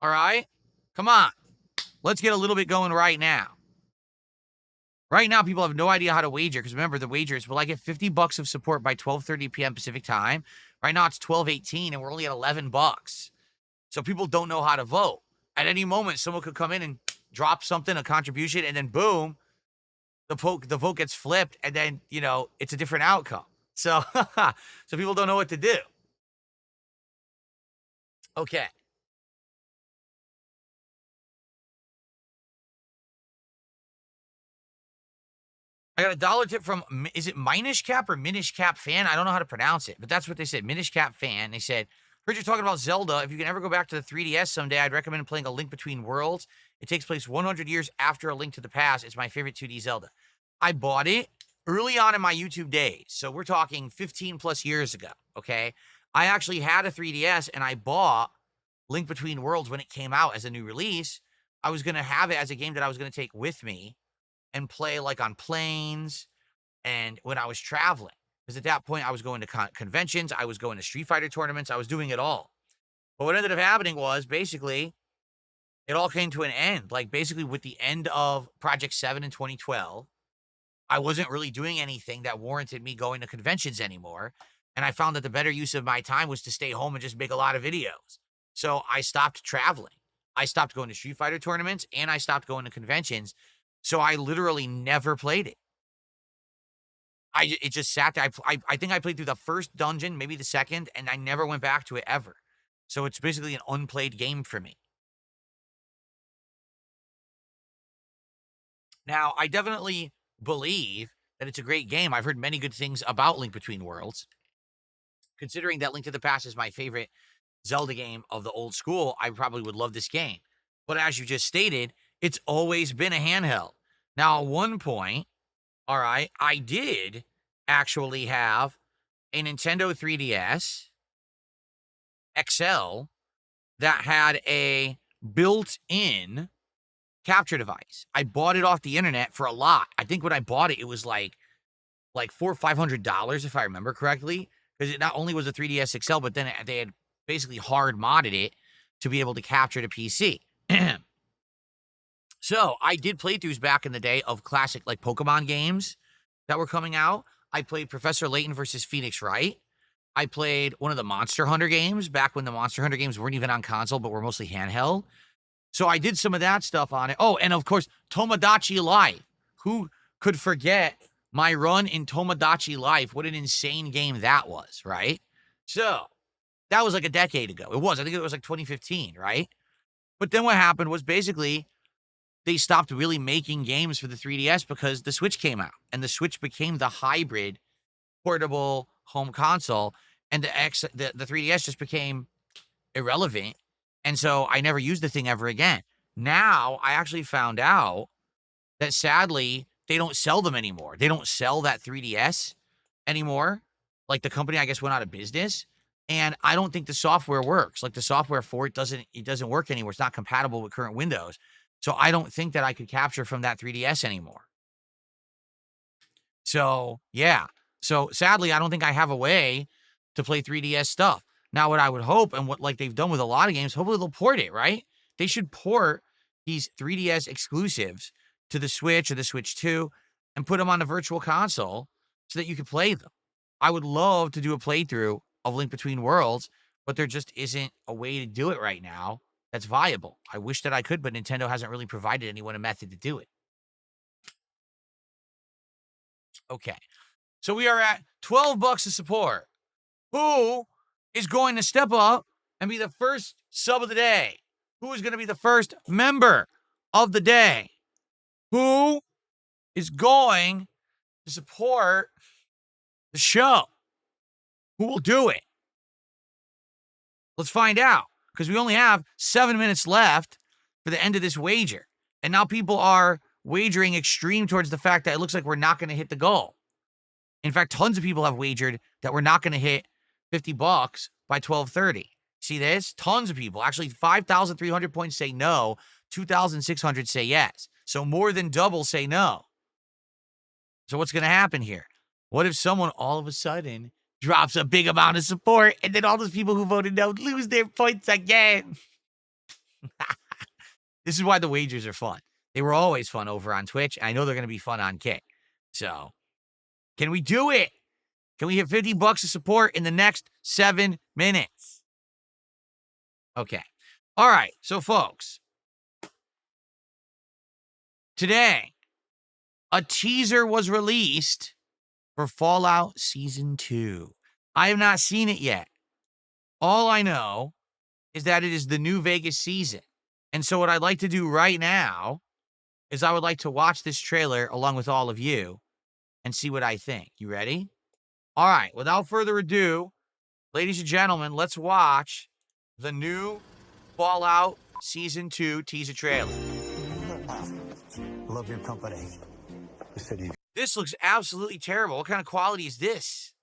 Speaker 1: All right? Come on. Let's get a little bit going right now. Right now, people have no idea how to wager because remember, the wager is, will I get $50 of support by 12:30 p.m. Pacific time? Right now, it's 12:18 and we're only at $11. So people don't know how to vote. At any moment, someone could come in and drop something, a contribution, and then boom, the vote gets flipped, and then, it's a different outcome. So, so people don't know what to do. Okay. I got a dollar tip from, is it Minish Cap or Minish Cap fan? I don't know how to pronounce it, but that's what they said. Minish Cap fan. They said, heard you're talking about Zelda. If you can ever go back to the 3DS someday, I'd recommend playing A Link Between Worlds. It takes place 100 years after A Link to the Past. It's my favorite 2D Zelda. I bought it early on in my YouTube days. So we're talking 15 plus years ago, okay? I actually had a 3DS and I bought Link Between Worlds when it came out as a new release. I was going to have it as a game that I was going to take with me and play like on planes and when I was traveling. Because at that point, I was going to conventions. I was going to Street Fighter tournaments. I was doing it all. But what ended up happening was basically it all came to an end. Like basically with the end of Project 7 in 2012, I wasn't really doing anything that warranted me going to conventions anymore. And I found that the better use of my time was to stay home and just make a lot of videos. So I stopped traveling. I stopped going to Street Fighter tournaments and I stopped going to conventions. So I literally never played it. It just sat there. I think I played through the first dungeon, maybe the second, and I never went back to it ever. So it's basically an unplayed game for me. Now, I definitely believe that it's a great game. I've heard many good things about Link Between Worlds. Considering that Link to the Past is my favorite Zelda game of the old school, I probably would love this game. But as you just stated, it's always been a handheld. Now, at one point, all right, I did actually have a Nintendo 3DS XL that had a built-in capture device. I bought it off the internet for a lot. I think when I bought it, it was like $400 or $500, if I remember correctly, because it not only was a 3DS XL, but then they had basically hard modded it to be able to capture the PC. So I did playthroughs back in the day of classic like Pokemon games that were coming out. I played Professor Layton versus Phoenix Wright. I played one of the Monster Hunter games back when the Monster Hunter games weren't even on console, but were mostly handheld. So I did some of that stuff on it. Oh, and of course, Tomodachi Life. Who could forget my run in Tomodachi Life? What an insane game that was, right? So that was like a decade ago. It was. I think it was like 2015, right? But then what happened was basically they stopped really making games for the 3DS because the Switch came out, and the Switch became the hybrid portable home console, and the 3DS just became irrelevant. And so I never used the thing ever again. Now I actually found out that sadly they don't sell them anymore. They don't sell that 3DS anymore. Like the company, I guess, went out of business. And I don't think the software works. Like the software for it doesn't work anymore. It's not compatible with current Windows. So I don't think that I could capture from that 3DS anymore. So yeah. So sadly, I don't think I have a way to play 3DS stuff. Now, what I would hope, and what like they've done with a lot of games, hopefully they'll port it, right? They should port these 3DS exclusives to the Switch or the Switch 2 and put them on the virtual console so that you can play them. I would love to do a playthrough of Link Between Worlds, but there just isn't a way to do it right now that's viable. I wish that I could, but Nintendo hasn't really provided anyone a method to do it. Okay. So we are at $12 of support. Who is going to step up and be the first sub of the day? Who is going to be the first member of the day? Who is going to support the show? Who will do it? Let's find out, because we only have 7 minutes left for the end of this wager. And now people are wagering extreme towards the fact that it looks like we're not going to hit the goal. In fact, tons of people have wagered that we're not going to hit $50 by 12:30. See this? Tons of people. Actually, 5,300 points say no. 2,600 say yes. So more than double say no. So what's going to happen here? What if someone all of a sudden drops a big amount of support and then all those people who voted no lose their points again? This is why the wagers are fun. They were always fun over on Twitch, and I know they're going to be fun on Kick. So, can we do it? Can we hit $50 of support in the next 7 minutes? Okay. All right. So, folks, today, a teaser was released for Fallout Season 2. I have not seen it yet. All I know is that it is the New Vegas season. And so what I'd like to do right now is I would like to watch this trailer along with all of you and see what I think. You ready? All right. Without further ado, ladies and gentlemen, let's watch the new Fallout Season 2 teaser trailer.
Speaker 3: Love your company. The city.
Speaker 1: This looks absolutely terrible. What kind of quality is this?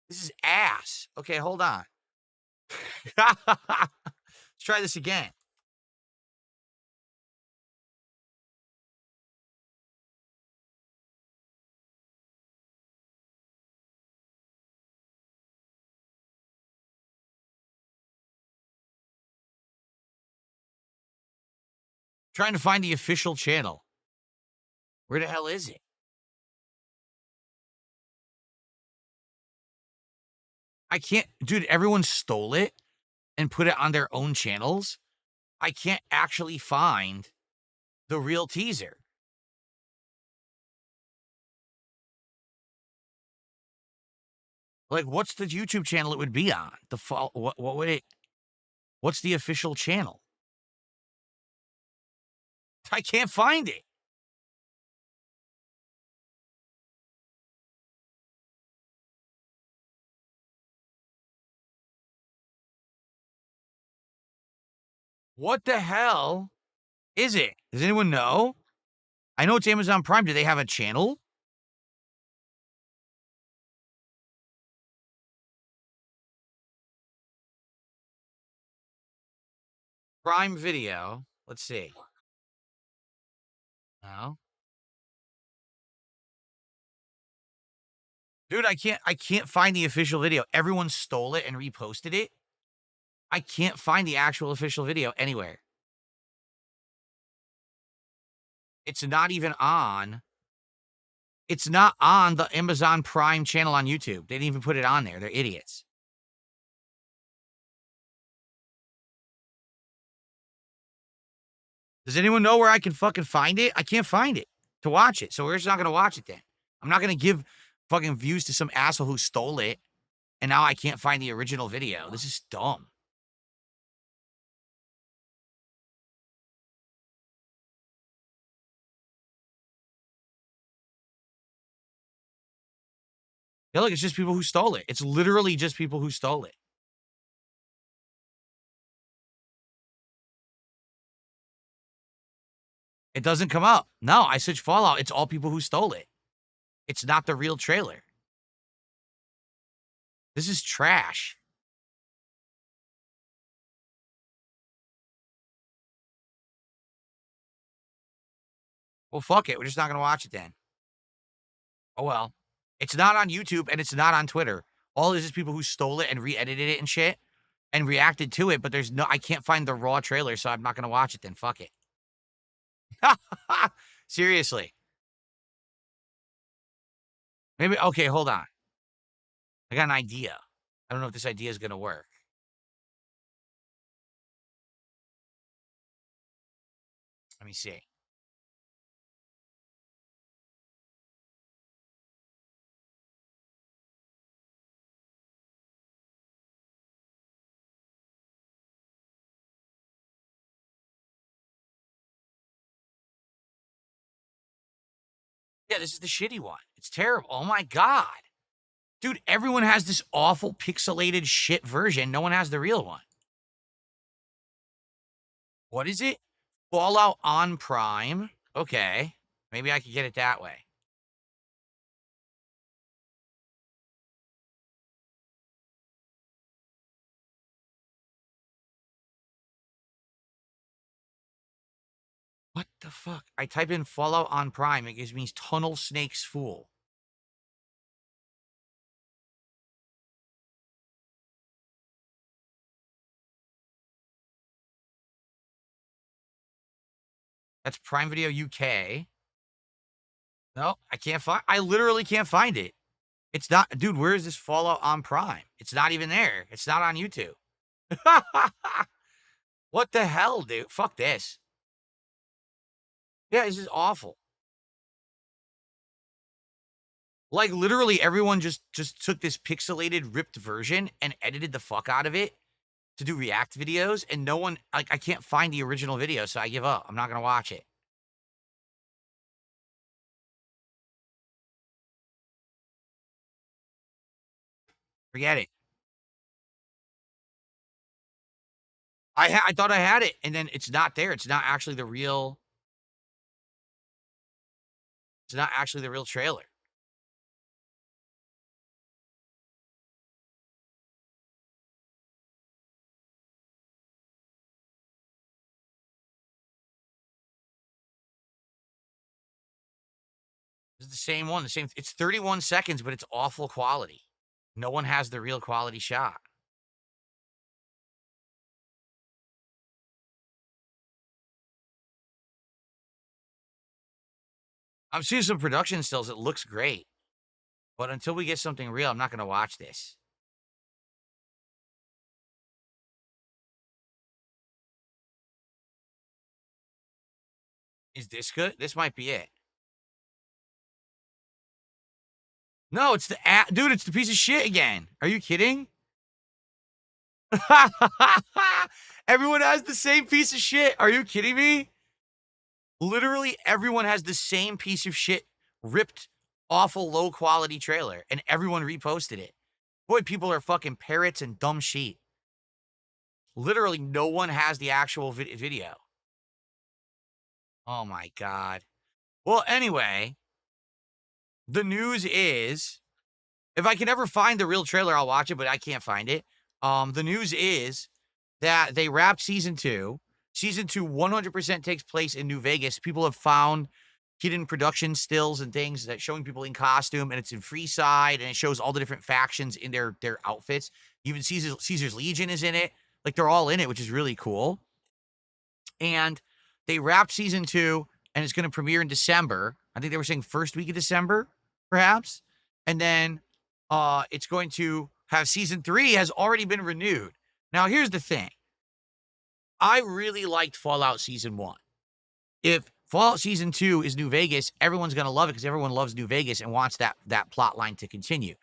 Speaker 1: This is ass. Okay, hold on. Let's try this again. Trying to find the official channel. Where the hell is it? I can't, dude, everyone stole it and put it on their own channels. I can't actually find the real teaser. Like, what's the YouTube channel it would be on? What would it, what's the official channel? I can't find it. What the hell is it? Does anyone know? I know it's Amazon Prime. Do they have a channel? Prime Video. Let's see. No. Dude, I can't find the official video. Everyone stole it and reposted it. I can't find the actual official video anywhere. It's not even on. It's not on the Amazon Prime channel on YouTube. They didn't even put it on there. They're idiots. Does anyone know where I can fucking find it? I can't find it to watch it. So we're just not going to watch it then. I'm not going to give fucking views to some asshole who stole it. And now I can't find the original video. This is dumb. Yeah, look, it's just people who stole it. It's literally just people who stole it. It doesn't come up. No, I search Fallout. It's all people who stole it. It's not the real trailer. This is trash. Well, fuck it. We're just not going to watch it then. Oh, well. It's not on YouTube and it's not on Twitter. All it is people who stole it and re-edited it and shit and reacted to it, but there's no, I can't find the raw trailer, so I'm not going to watch it then. Fuck it. Seriously. Maybe, okay, hold on. I got an idea. I don't know if this idea is going to work. Let me see. Yeah, this is the shitty one. It's terrible. Oh my God. Dude, everyone has this awful pixelated shit version. No one has the real one. What is it? Fallout on Prime. Okay. Maybe I could get it that way. What the fuck? I type in Fallout on Prime. It gives me Tunnel Snakes Fool. That's Prime Video UK. No, I can't find. I literally can't find it. It's not, dude. Where is this Fallout on Prime? It's not even there. It's not on YouTube. What the hell, dude? Fuck this. Yeah, this is awful. Like literally, everyone just took this pixelated, ripped version and edited the fuck out of it to do React videos, and no one, like, I can't find the original video, so I give up. I'm not gonna watch it. Forget it. I thought I had it, and then it's not there. It's not actually the real. It's not actually the real trailer. It's the same one. The same. It's 31 seconds, but it's awful quality. No one has the real quality shot. I'm seeing some production stills. It looks great. But until we get something real, I'm not going to watch this. Is this good? This might be it. No, it's the dude, it's the piece of shit again. Are you kidding? Everyone has the same piece of shit. Are you kidding me? Literally everyone has the same piece of shit, ripped, awful, low quality trailer, and everyone reposted it. Boy, people are fucking parrots and dumb shit. Literally no one has the actual video. Oh my God. Well, anyway, the news is, if I can ever find the real trailer, I'll watch it, but I can't find it. The news is that they wrapped season 2. Season 2 100% takes place in New Vegas. People have found hidden production stills and things that showing people in costume, and it's in Freeside, and it shows all the different factions in their outfits. Even Caesar's Legion is in it. Like, they're all in it, which is really cool. And they wrapped season 2, and it's gonna premiere in December. I think they were saying first week of December, perhaps. And then, it's going to have season 3 has already been renewed. Now, here's the thing. I really liked Fallout Season 1. If Fallout Season 2 is New Vegas, everyone's gonna love it because everyone loves New Vegas and wants that plot line to continue.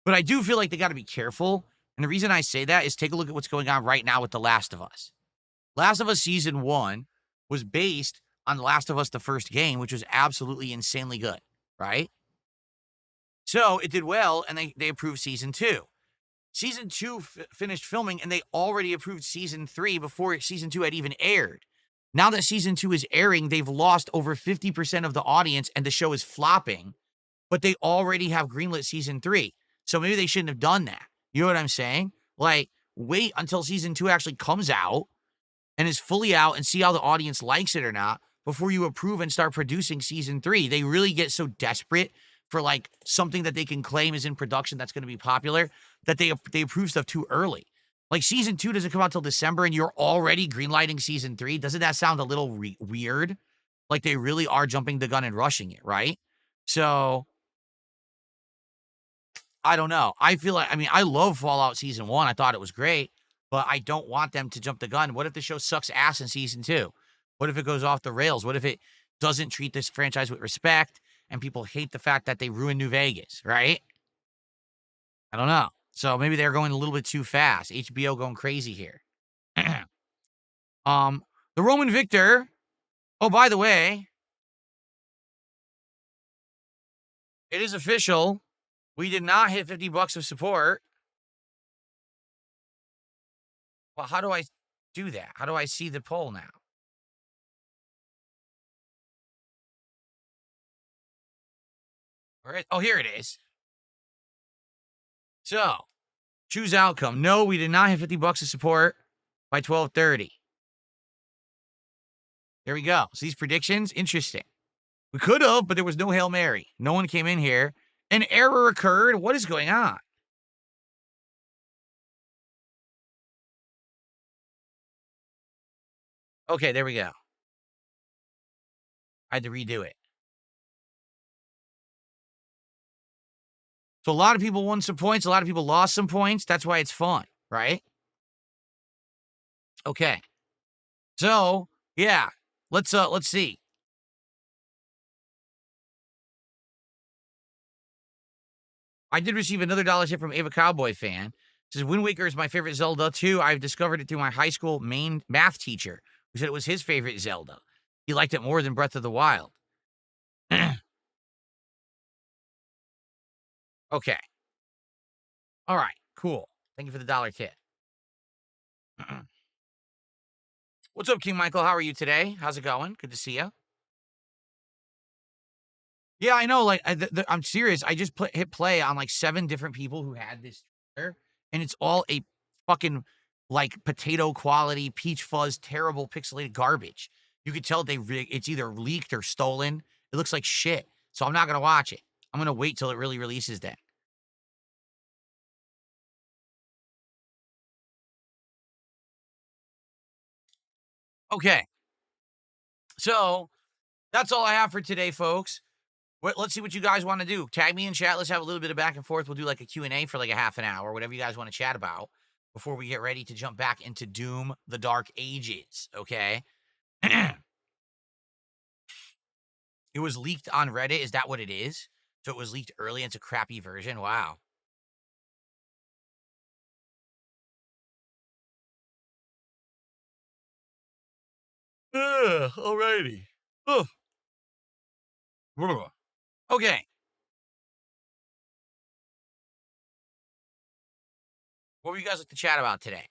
Speaker 1: But I do feel like they gotta be careful, and the reason I say that is take a look at what's going on right now with The Last of Us. Last of Us Season 1 was based on The Last of Us, the first game, which was absolutely insanely good, right? So, it did well, and they approved Season 2. Season 2 finished filming, and they already approved Season 3 before Season 2 had even aired. Now that Season 2 is airing, they've lost over 50% of the audience, and the show is flopping, but they already have greenlit Season 3. So maybe they shouldn't have done that. You know what I'm saying? Like, wait until Season 2 actually comes out and is fully out and see how the audience likes it or not before you approve and start producing Season 3. They really get so desperate for, like, something that they can claim is in production that's gonna be popular that they approve stuff too early. Like, Season 2 doesn't come out till December, and you're already greenlighting Season 3. Doesn't that sound a little weird? Like, they really are jumping the gun and rushing it, right? So, I don't know. I feel like, I mean, I love Fallout Season 1. I thought it was great, but I don't want them to jump the gun. What if the show sucks ass in Season 2? What if it goes off the rails? What if it doesn't treat this franchise with respect and people hate the fact that they ruined New Vegas, right? I don't know. So maybe they're going a little bit too fast. HBO going crazy here. The Roman Victor. Oh, by the way, it is official. We did not hit 50 bucks of support. Well, how do I do that? How do I see the poll now? Where is, oh, here it is. So, choose outcome. No, we did not hit 50 bucks of support by 12:30. There we go. So these predictions, interesting. We could have, but there was no Hail Mary. No one came in here. An error occurred. What is going on? Okay, there we go. I had to redo it. So a lot of people won some points. A lot of people lost some points. That's why it's fun, right? Okay. So, yeah. Let's see. I did receive another dollar tip from Ava Cowboy fan. It says, Wind Waker is my favorite Zelda too. I've discovered it through my high school main math teacher, who said it was his favorite Zelda. He liked it more than Breath of the Wild. Okay. All right. Cool. Thank you for the dollar tip. What's up, King Michael? How are you today? How's it going? Good to see you. Yeah, I know. Like, I'm serious. I just hit play on like 7 different people who had this trailer, and it's all a fucking like potato quality, peach fuzz, terrible pixelated garbage. You could tell it's either leaked or stolen. It looks like shit. So I'm not gonna watch it. I'm gonna wait till it really releases then. Okay. So that's all I have for today, folks. Let's see what you guys want to do. Tag me in chat. Let's have a little bit of back and forth. We'll do like a Q&A for like a half an hour, whatever you guys want to chat about before we get ready to jump back into Doom: The Dark Ages, okay? It was leaked on Reddit. Is that what it is? So it was leaked early and it's a crappy version? Wow. Alrighty. Ugh. Okay. What were you guys like to chat about today?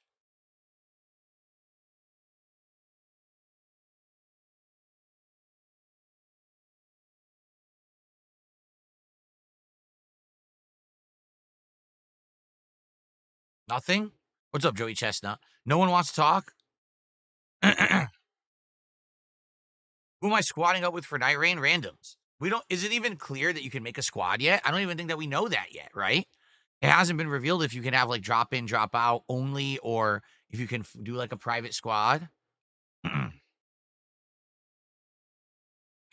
Speaker 1: Nothing? What's up, Joey Chestnut? No one wants to talk? Who am I squatting up with for Night Rain? Randoms. Is it even clear that you can make a squad yet? I don't even think that we know that yet, right? It hasn't been revealed if you can have, like, drop in, drop out only, or if you can do, like, a private squad.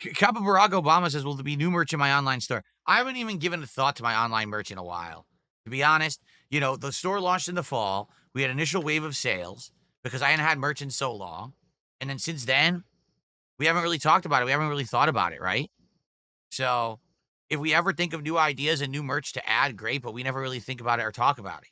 Speaker 1: Kappa Barack Obama says, "Will there be new merch in my online store?" I haven't even given a thought to my online merch in a while. To be honest, the store launched in the fall. We had initial wave of sales because I hadn't had merch in so long. And then since then, we haven't really talked about it. We haven't really thought about it, right? So if we ever think of new ideas and new merch to add, great, but we never really think about it or talk about it.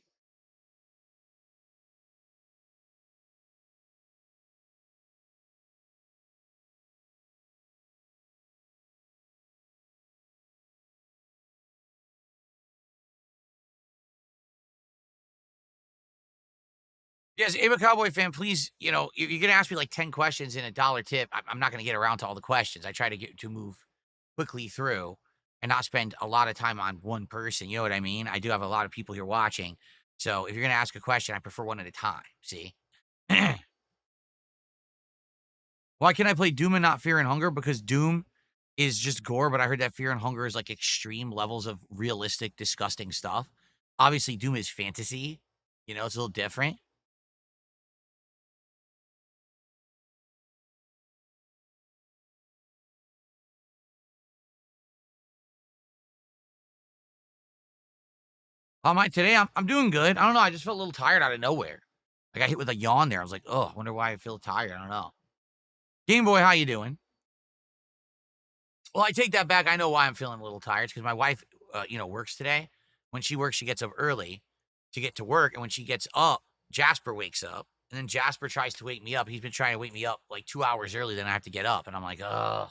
Speaker 1: Yes, Ava Cowboy fan, please, you're gonna ask me like 10 questions in a dollar tip. I'm not gonna get around to all the questions. I try to move quickly through and not spend a lot of time on one person. You know what I mean? I do have a lot of people here watching. So if you're gonna ask a question, I prefer one at a time. See? Why can't I play Doom and not Fear and Hunger? Because Doom is just gore, but I heard that Fear and Hunger is like extreme levels of realistic, disgusting stuff. Obviously, Doom is fantasy. It's a little different. Today I'm doing good. I don't know. I just felt a little tired out of nowhere. I got hit with a yawn there. I was like, oh, I wonder why I feel tired. I don't know. Game Boy, how you doing? Well, I take that back. I know why I'm feeling a little tired. It's because my wife, works today. When she works, she gets up early to get to work. And when she gets up, Jasper wakes up. And then Jasper tries to wake me up. He's been trying to wake me up like 2 hours early. Then I have to get up. And I'm like, ugh.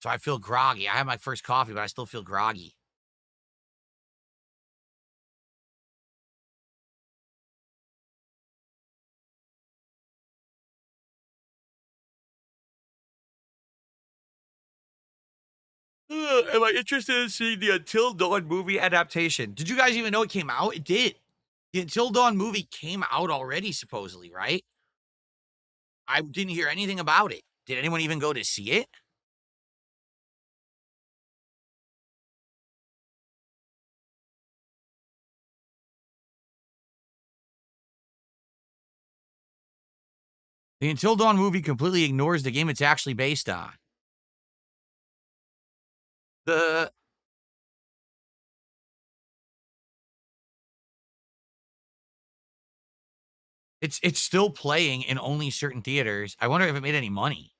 Speaker 1: So I feel groggy. I had my first coffee, but I still feel groggy. Am I interested in seeing the Until Dawn movie adaptation? Did you guys even know it came out? It did. The Until Dawn movie came out already, supposedly, right? I didn't hear anything about it. Did anyone even go to see it? The Until Dawn movie completely ignores the game it's actually based on. The it's still playing in only certain theaters. I wonder if it made any money.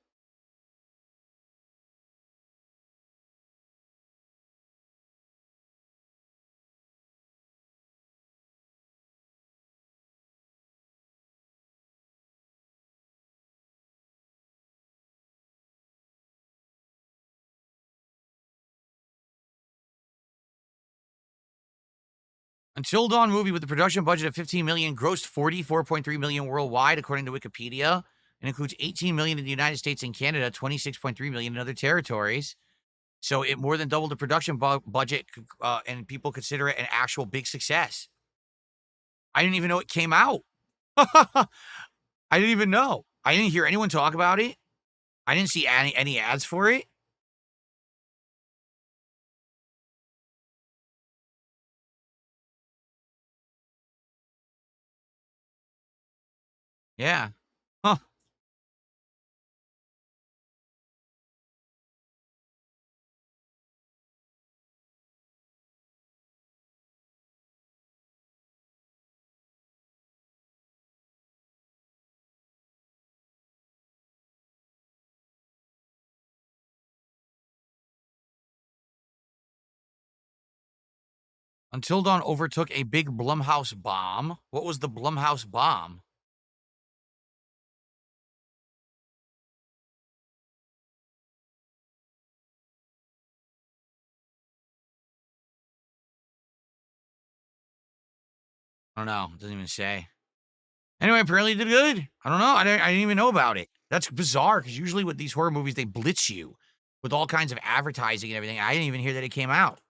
Speaker 1: Until Dawn movie with a production budget of 15 million grossed 44.3 million worldwide, according to Wikipedia, and includes 18 million in the United States and Canada, 26.3 million in other territories. So it more than doubled the production budget, and people consider it an actual big success. I didn't even know it came out. I didn't even know. I didn't hear anyone talk about it. I didn't see any ads for it. Yeah. Huh. Until Dawn overtook a big Blumhouse bomb. What was the Blumhouse bomb? I don't know. It doesn't even say. Anyway, apparently it did good. I don't know. I didn't even know about it. That's bizarre because usually with these horror movies, they blitz you with all kinds of advertising and everything. I didn't even hear that it came out.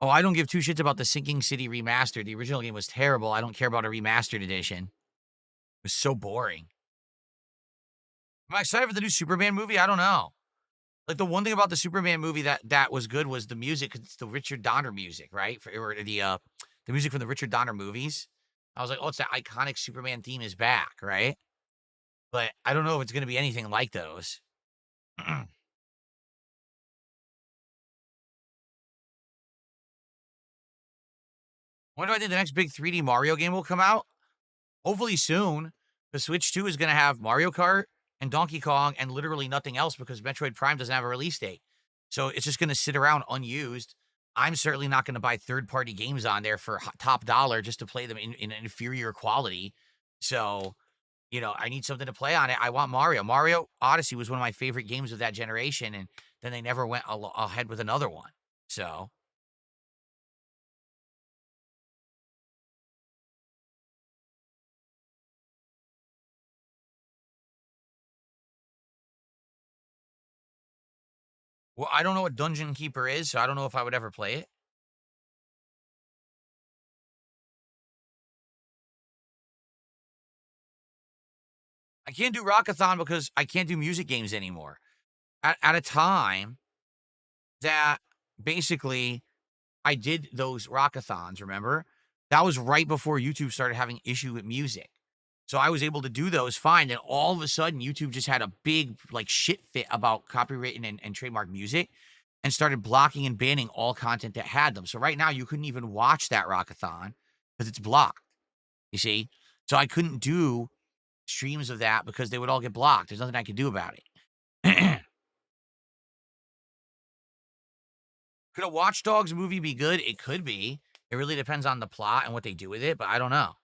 Speaker 1: Oh, I don't give two shits about the Sinking City remaster. The original game was terrible. I don't care about a remastered edition. It was so boring. Am I excited for the new Superman movie? I don't know. Like, the one thing about the Superman movie that was good was the music, 'cause it's the Richard Donner music, right? Or the music from the Richard Donner movies. I was like, "Oh, it's that iconic Superman theme is back," right? But I don't know if it's gonna be anything like those. When do I think the next big 3D Mario game will come out? Hopefully soon. The Switch 2 is gonna have Mario Kart and Donkey Kong and literally nothing else because Metroid Prime doesn't have a release date. So it's just gonna sit around unused. I'm certainly not gonna buy third-party games on there for top dollar just to play them in an inferior quality. So, I need something to play on it. I want Mario. Mario Odyssey was one of my favorite games of that generation, and then they never went ahead with another one. So, well, I don't know what Dungeon Keeper is, so I don't know if I would ever play it. I can't do Rockathon because I can't do music games anymore. At a time that basically I did those Rockathons, remember? That was right before YouTube started having issue with music. So I was able to do those fine. Then all of a sudden, YouTube just had a big like shit fit about copyright and trademark music and started blocking and banning all content that had them. So right now you couldn't even watch that Rockathon because it's blocked. You see? So I couldn't do streams of that because they would all get blocked. There's nothing I could do about it. Could a Watch Dogs movie be good? It could be. It really depends on the plot and what they do with it, but I don't know.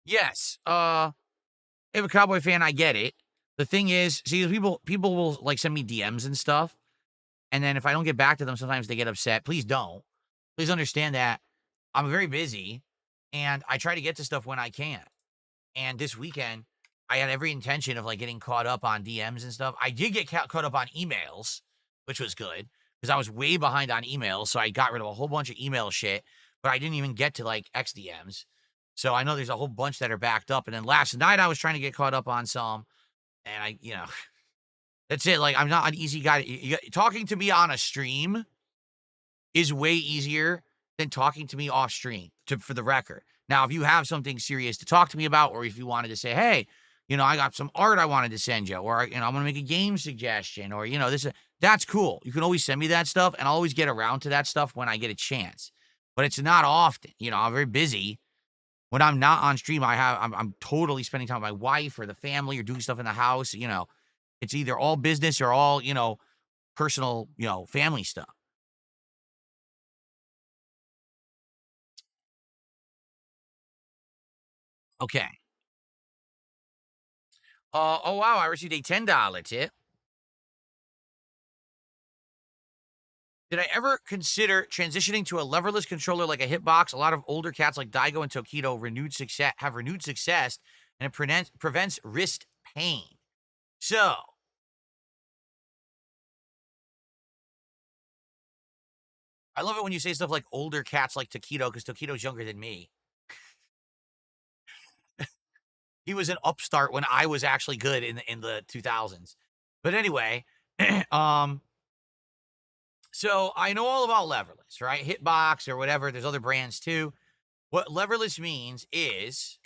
Speaker 1: Yes. If a Cowboy fan, I get it. The thing is, see, people will like send me DMs and stuff, and then if I don't get back to them, sometimes they get upset. Please don't. Please understand that I'm very busy, and I try to get to stuff when I can. And this weekend, I had every intention of like getting caught up on DMs and stuff. I did get caught up on emails, which was good because I was way behind on emails. So I got rid of a whole bunch of email shit, but I didn't even get to like XDMs. So I know there's a whole bunch that are backed up. And then last night I was trying to get caught up on some, and that's it. Like, I'm not an easy guy. Talking to me on a stream is way easier than talking to me off stream, for the record. Now, if you have something serious to talk to me about, or if you wanted to say, hey, I got some art I wanted to send you, or, I'm going to make a game suggestion, or, that's cool. You can always send me that stuff, and I'll always get around to that stuff when I get a chance. But it's not often. I'm very busy. When I'm not on stream, I'm totally spending time with my wife or the family or doing stuff in the house. It's either all business or all, personal, family stuff. Okay. Oh, wow, I received a $10 tip. Did I ever consider transitioning to a leverless controller like a hitbox? A lot of older cats like Daigo and Tokido have renewed success, and it prevents wrist pain. So, I love it when you say stuff like older cats like Tokido, because Tokido's younger than me. He was an upstart when I was actually good in the 2000s. But anyway, so I know all about leverless, right? Hitbox or whatever. There's other brands too. What leverless means is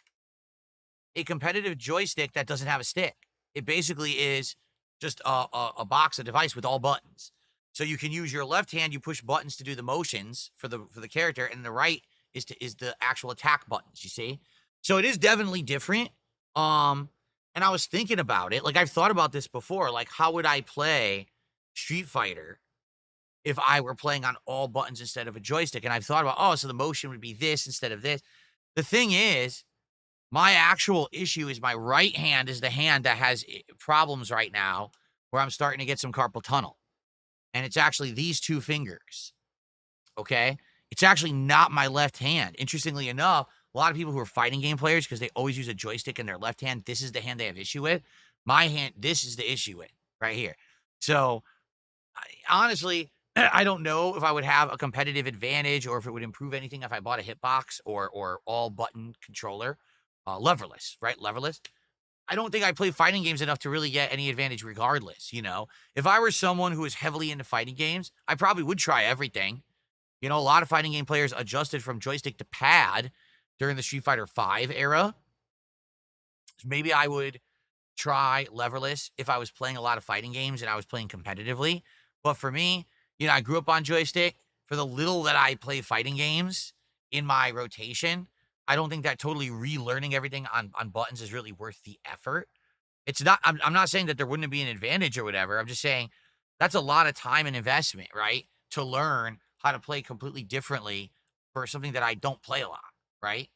Speaker 1: a competitive joystick that doesn't have a stick. It basically is just a box, a device with all buttons. So you can use your left hand, you push buttons to do the motions for the character, and the right is the actual attack buttons, you see? So it is definitely different. And I was thinking about it. Like, I've thought about this before. Like, how would I play Street Fighter if I were playing on all buttons instead of a joystick? And I've thought about, oh, so the motion would be this instead of this. The thing is, my actual issue is my right hand is the hand that has problems right now, where I'm starting to get some carpal tunnel. And it's actually these two fingers. Okay? It's actually not my left hand. Interestingly enough, a lot of people who are fighting game players, because they always use a joystick in their left hand, this is the hand they have issue with. My hand, this is the issue with right here. So, honestly, I don't know if I would have a competitive advantage or if it would improve anything if I bought a hitbox or all button controller, leverless, right? Leverless. I don't think I play fighting games enough to really get any advantage regardless, you know? If I were someone who is heavily into fighting games, I probably would try everything. You know, a lot of fighting game players adjusted from joystick to pad during the Street Fighter V era. Maybe I would try leverless if I was playing a lot of fighting games and I was playing competitively. But for me, you know, I grew up on joystick. For the little that I play fighting games in my rotation, I don't think that totally relearning everything on buttons is really worth the effort. It's not. I'm not saying that there wouldn't be an advantage or whatever. I'm just saying that's a lot of time and investment, right? To learn how to play completely differently for something that I don't play a lot, right?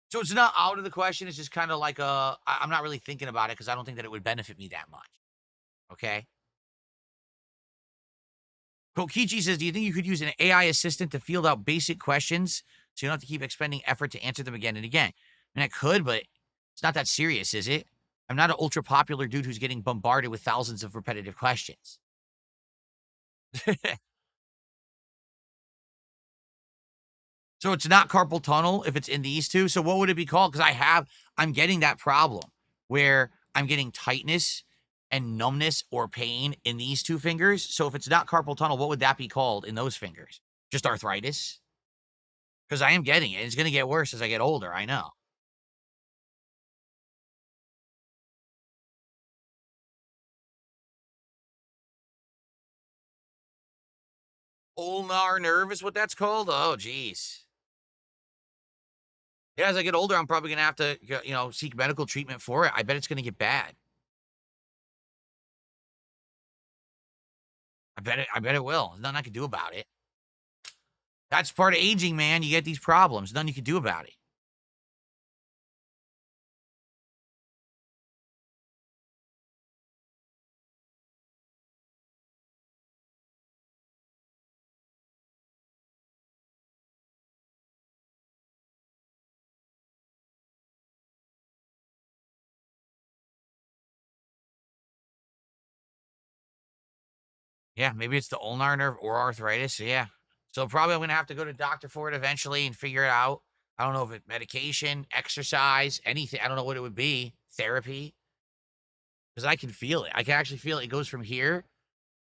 Speaker 1: So it's not out of the question. It's just kind of like I'm not really thinking about it because I don't think that it would benefit me that much. Okay. Kokichi says, do you think you could use an AI assistant to field out basic questions so you don't have to keep expending effort to answer them again and again? I mean, I could, but it's not that serious, is it? I'm not an ultra popular dude who's getting bombarded with thousands of repetitive questions. So it's not carpal tunnel if it's in these two. So what would it be called? Because I'm getting that problem where I'm getting tightness and numbness or pain in these two fingers. So if it's not carpal tunnel, what would that be called in those fingers? Just arthritis? Because I am getting it. It's going to get worse as I get older. I know. Ulnar nerve is what that's called. Oh, geez. Yeah, as I get older, I'm probably going to have to, seek medical treatment for it. I bet it's going to get bad. I bet it will. There's nothing I can do about it. That's part of aging, man. You get these problems. Nothing you can do about it. Yeah, maybe it's the ulnar nerve or arthritis. So yeah. So probably I'm gonna have to go to doctor for it eventually and figure it out. I don't know if it's medication, exercise, anything. I don't know what it would be. Therapy. Because I can feel it. I can actually feel it. It goes from here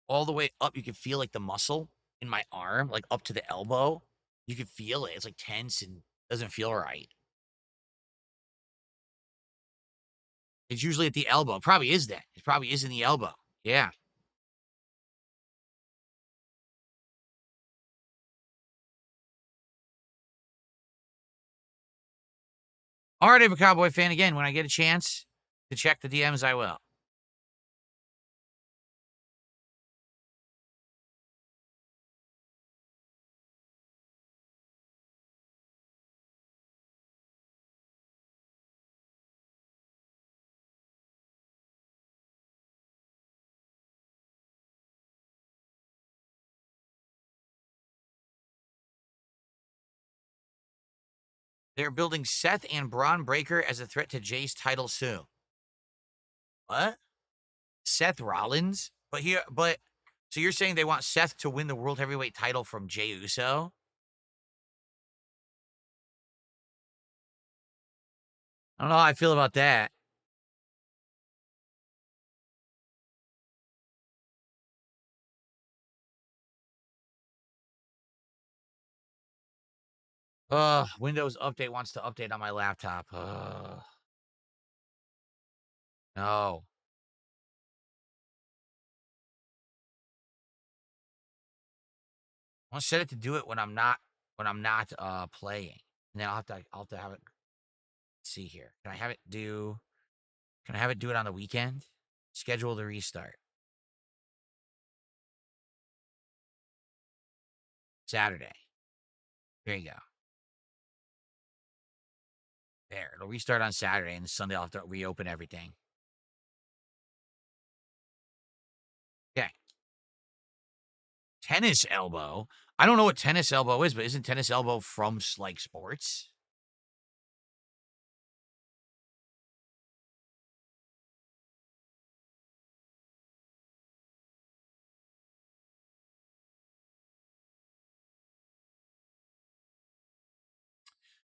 Speaker 1: all the way up. You can feel like the muscle in my arm, like up to the elbow. You can feel it. It's like tense and doesn't feel right. It's usually at the elbow. It probably is that. It probably is in the elbow. Yeah. All right, if a Cowboy fan again, when I get a chance to check the DMs, I will. They're building Seth and Braun Breaker as a threat to Jay's title soon. What? Seth Rollins? So you're saying they want Seth to win the World Heavyweight title from Jay Uso? I don't know how I feel about that. Windows Update wants to update on my laptop. No. I want to set it to do it when I'm not playing. And then I'll have to have it. Let's see here. Can I have it do it on the weekend? Schedule the restart. Saturday. There you go. There. It'll restart on Saturday, and Sunday I'll have to reopen everything. Okay. Tennis elbow. I don't know what tennis elbow is, but isn't tennis elbow from like sports?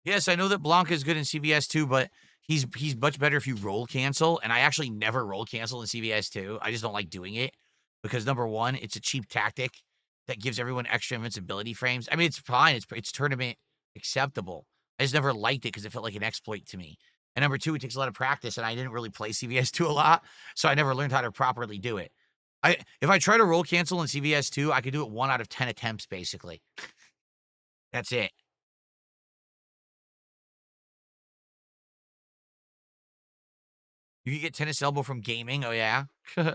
Speaker 1: Yes, I know that Blanca is good in CVS too, but he's much better if you roll cancel. And I actually never roll cancel in CVS too. I just don't like doing it because number one, it's a cheap tactic that gives everyone extra invincibility frames. I mean, it's fine. It's tournament acceptable. I just never liked it because it felt like an exploit to me. And number two, it takes a lot of practice, and I didn't really play CVS 2 a lot, so I never learned how to properly do it. If I try to roll cancel in CVS 2, I could do it 1 out of 10 attempts, basically. That's it. You can get tennis elbow from gaming. Oh, yeah? Do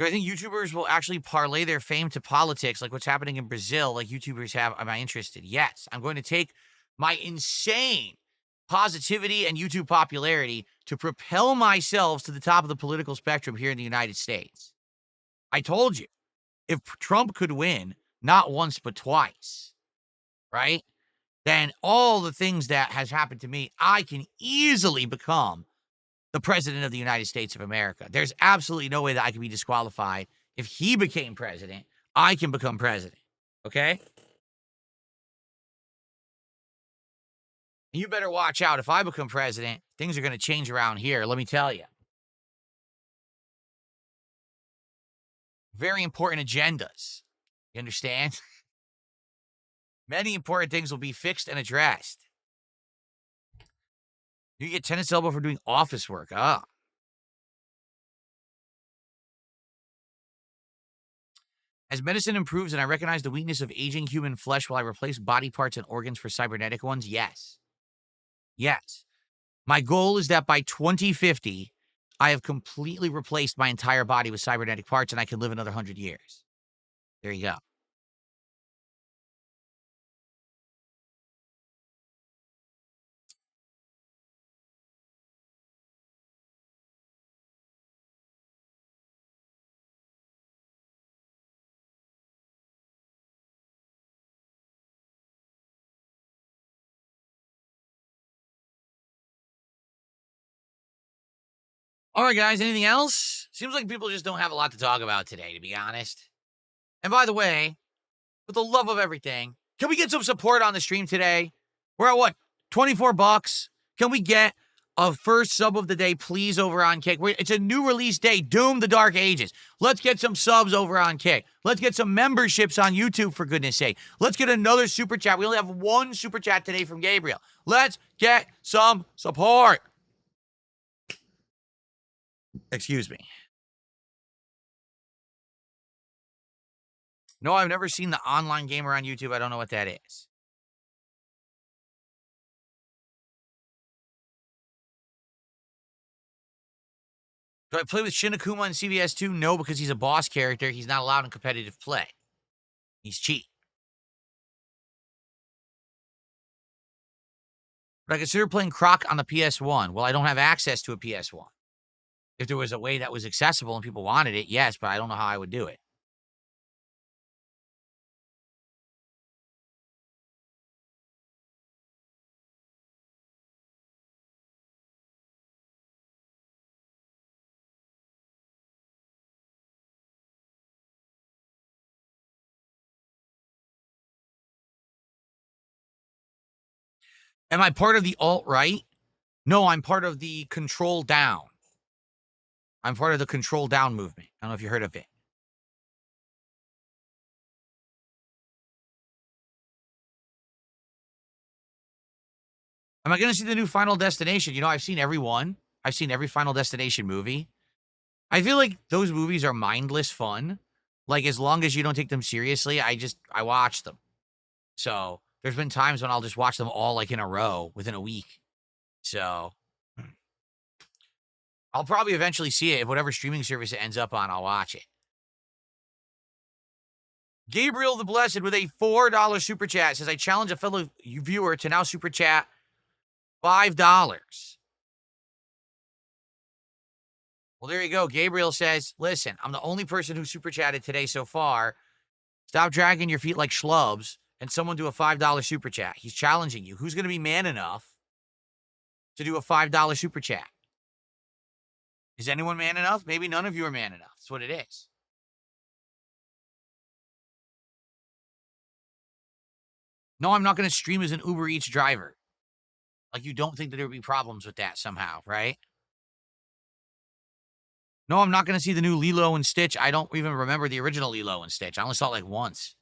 Speaker 1: I think YouTubers will actually parlay their fame to politics, like what's happening in Brazil, like YouTubers have? Am I interested? Yes. I'm going to take my insane positivity and YouTube popularity to propel myself to the top of the political spectrum here in the United States. I told you, if Trump could win, not once, but twice, right? Then all the things that has happened to me, I can easily become the president of the United States of America. There's absolutely no way that I can be disqualified. If he became president, I can become president. Okay? You better watch out. If I become president, things are going to change around here. Let me tell you. Very important agendas. You understand? Many important things will be fixed and addressed. You get tennis elbow for doing office work. Ah. As medicine improves and I recognize the weakness of aging human flesh, will I replace body parts and organs for cybernetic ones? Yes. Yes. My goal is that by 2050, I have completely replaced my entire body with cybernetic parts and I can live another 100 years. There you go. All right, guys, anything else? Seems like people just don't have a lot to talk about today, to be honest. And by the way, for the love of everything, can we get some support on the stream today? We're at what? 24 bucks. Can we get a first sub of the day, please, over on Kick? It's a new release day, Doom the Dark Ages. Let's get some subs over on Kick. Let's get some memberships on YouTube, for goodness sake. Let's get another super chat. We only have one super chat today from Gabriel. Let's get some support. Excuse me. No, I've never seen the online gamer on YouTube. I don't know what that is. Do I play with Shinakuma in CVS 2? No, because he's a boss character. He's not allowed in competitive play. He's cheap. But I consider playing Croc on the PS1. Well, I don't have access to a PS1. If there was a way that was accessible and people wanted it, yes, but I don't know how I would do it. Am I part of the alt-right? No, I'm part of the control down. I'm part of the control down movement. I don't know if you heard of it. Am I going to see the new Final Destination? You know, I've seen every one. I've seen every Final Destination movie. I feel like those movies are mindless fun. Like, as long as you don't take them seriously, I watch them. So, there's been times when I'll just watch them all, like, in a row within a week. So, I'll probably eventually see it. If whatever streaming service it ends up on, I'll watch it. Gabriel the Blessed with a $4 super chat says, I challenge a fellow viewer to now super chat $5. Well, there you go. Gabriel says, listen, I'm the only person who super chatted today so far. Stop dragging your feet like schlubs and someone do a $5 super chat. He's challenging you. Who's going to be man enough to do a $5 super chat? Is anyone man enough? Maybe none of you are man enough. That's what it is. No, I'm not going to stream as an Uber Eats driver. Like, you don't think that there would be problems with that somehow, right? No, I'm not going to see the new Lilo and Stitch. I don't even remember the original Lilo and Stitch. I only saw it like once.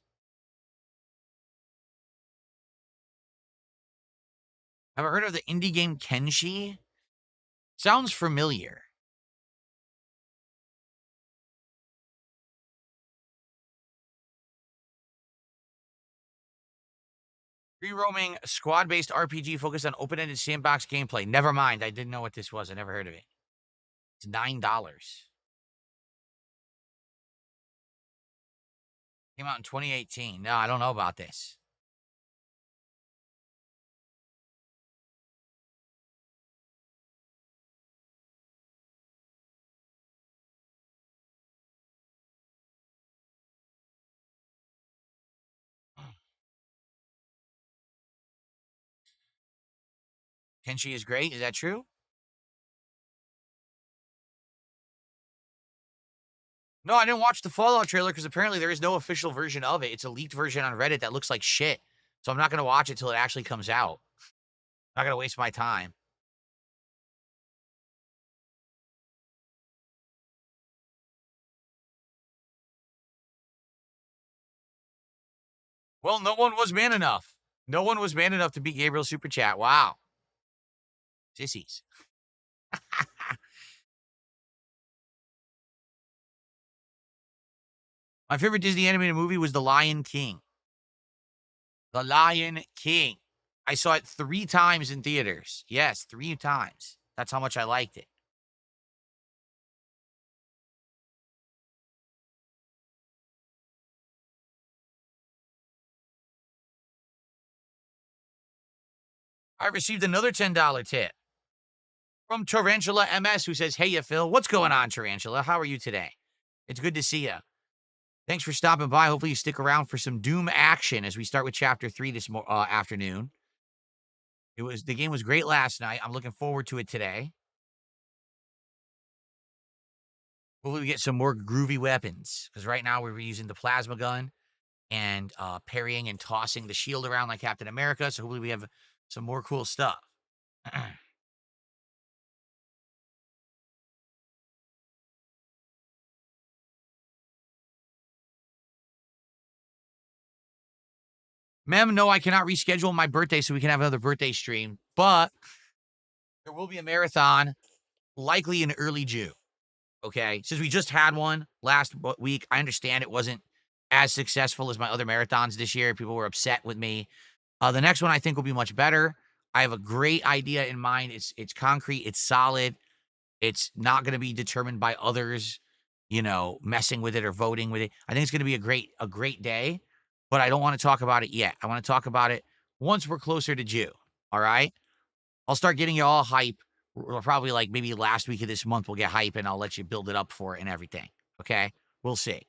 Speaker 1: Have I heard of the indie game Kenshi? Sounds familiar. Free roaming squad-based RPG focused on open-ended sandbox gameplay. Never mind. I didn't know what this was. I never heard of it. It's $9. Came out in 2018. No, I don't know about this. Kenshi is great. Is that true? No, I didn't watch the Fallout trailer because apparently there is no official version of it. It's a leaked version on Reddit that looks like shit. So I'm not going to watch it till it actually comes out. I'm not going to waste my time. Well, no one was man enough. No one was man enough to beat Gabriel's super chat. Wow. Sissies. My favorite Disney animated movie was The Lion King. The Lion King. I saw it 3 times in theaters. Yes, 3 times. That's how much I liked it. I received another $10 tip from Tarantula MS, who says, "Hey, ya, Phil. What's going on, Tarantula? How are you today? It's good to see you. Thanks for stopping by. Hopefully you stick around for some Doom action as we start with Chapter 3 this afternoon. The game was great last night. I'm looking forward to it today. Hopefully we get some more groovy weapons, because right now we're using the plasma gun and parrying and tossing the shield around like Captain America, so hopefully we have some more cool stuff." Mem, no, I cannot reschedule my birthday so we can have another birthday stream, but there will be a marathon likely in early June. Okay, since we just had one last week, I understand it wasn't as successful as my other marathons this year. People were upset with me. The next one I think will be much better. I have a great idea in mind. It's concrete. It's solid. It's not going to be determined by others, messing with it or voting with it. I think it's going to be a great day, but I don't want to talk about it yet. I want to talk about it once we're closer to June. All right, I'll start getting you all hype. Probably like maybe last week of this month we'll get hype and I'll let you build it up for it and everything. Okay, we'll see.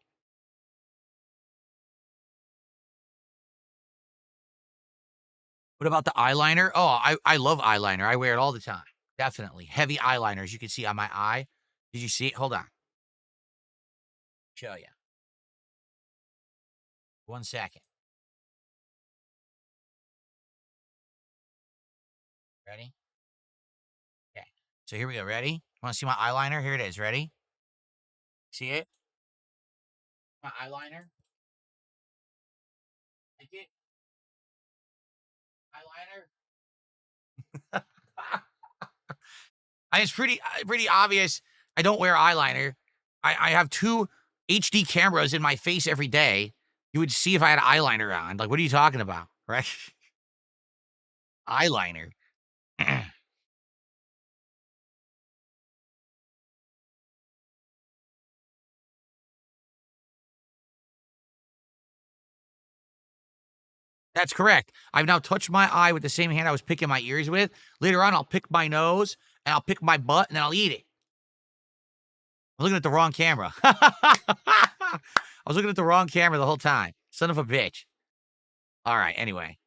Speaker 1: What about the eyeliner? Oh, I love eyeliner. I wear it all the time. Definitely. Heavy eyeliner, as you can see on my eye. Did you see it? Hold on. Show you. 1 second. Ready? Okay. So here we go. Ready? Want to see my eyeliner? Here it is. Ready? See it? My eyeliner? Like it? Eyeliner? It's pretty obvious I don't wear eyeliner. I have 2 HD cameras in my face every day. You would see if I had eyeliner on. Like, what are you talking about? Right? Eyeliner. That's correct. I've now touched my eye with the same hand I was picking my ears with. Later on, I'll pick my nose, and I'll pick my butt, and then I'll eat it. I'm looking at the wrong camera. I was looking at the wrong camera the whole time. Son of a bitch. All right. Anyway,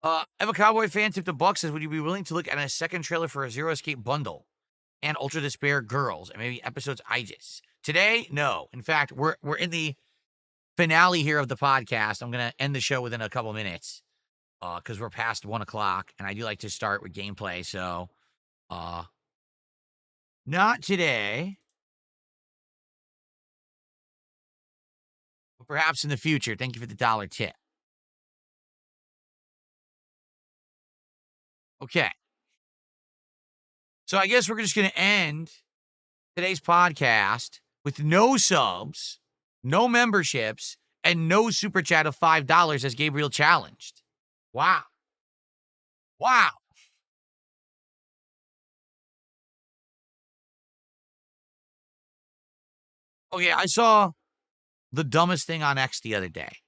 Speaker 1: Eva Cowboy fan tip the Buck says, would you be willing to look at a second trailer for a Zero Escape bundle and Ultra Despair Girls and maybe episodes Aegis? Today, no. In fact, we're in the finale here of the podcast. I'm gonna end the show within a couple minutes because we're past 1 o'clock, and I do like to start with gameplay. So, uh, not today, but perhaps in the future. Thank you for the dollar tip. Okay, so I guess we're just gonna end today's podcast with no subs, no memberships, and no super chat of $5 as Gabriel challenged. Wow. Wow. Okay, I saw the dumbest thing on X the other day.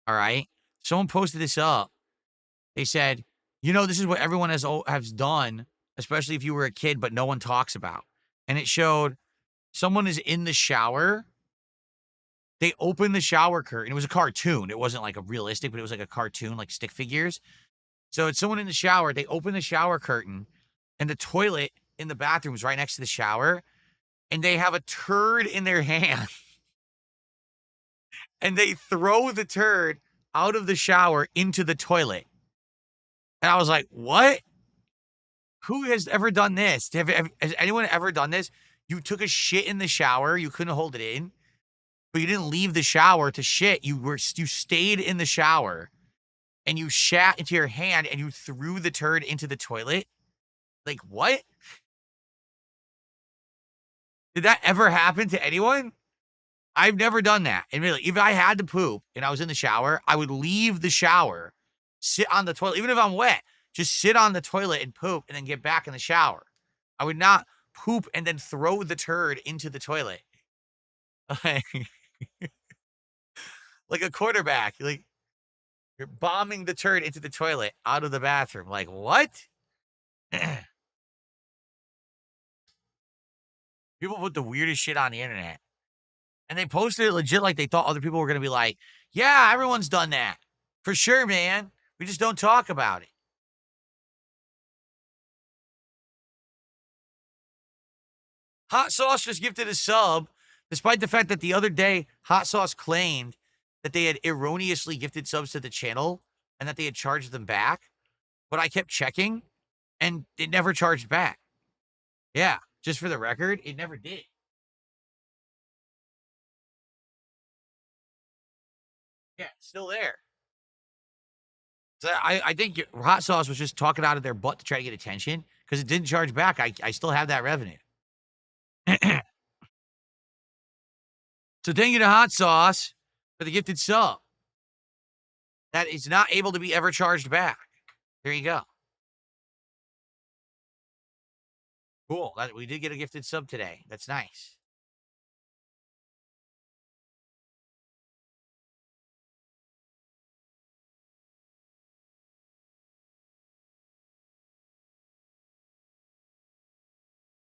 Speaker 1: All right. Someone posted this up. They said, this is what everyone has done, especially if you were a kid, but no one talks about. And it showed someone is in the shower. They open the shower curtain. It was a cartoon. It wasn't like a realistic, but it was like a cartoon, like stick figures. So it's someone in the shower. They open the shower curtain, and the toilet in the bathroom is right next to the shower. And they have a turd in their hand. And they throw the turd out of the shower into the toilet. And I was like, what? Who has ever done this? Has anyone ever done this? You took a shit in the shower. You couldn't hold it in, but you didn't leave the shower to shit. You stayed in the shower and you shat into your hand and you threw the turd into the toilet. Like, what? Did that ever happen to anyone? I've never done that. And really, if I had to poop and I was in the shower, I would leave the shower, sit on the toilet, even if I'm wet, just sit on the toilet and poop and then get back in the shower. I would not poop and then throw the turd into the toilet. Like a quarterback. Like you're bombing the turd into the toilet out of the bathroom. Like, what? People put the weirdest shit on the internet. And they posted it legit like they thought other people were going to be like, yeah, everyone's done that. For sure, man. We just don't talk about it. Hot Sauce just gifted a sub, despite the fact that the other day, Hot Sauce claimed that they had erroneously gifted subs to the channel and that they had charged them back. But I kept checking, and it never charged back. Yeah, just for the record, it never did. Yeah, it's still there. So I think Hot Sauce was just talking out of their butt to try to get attention because it didn't charge back. I still have that revenue. So thank you to Hot Sauce for the gifted sub. That is not able to be ever charged back. There you go. Cool. We did get a gifted sub today. That's nice.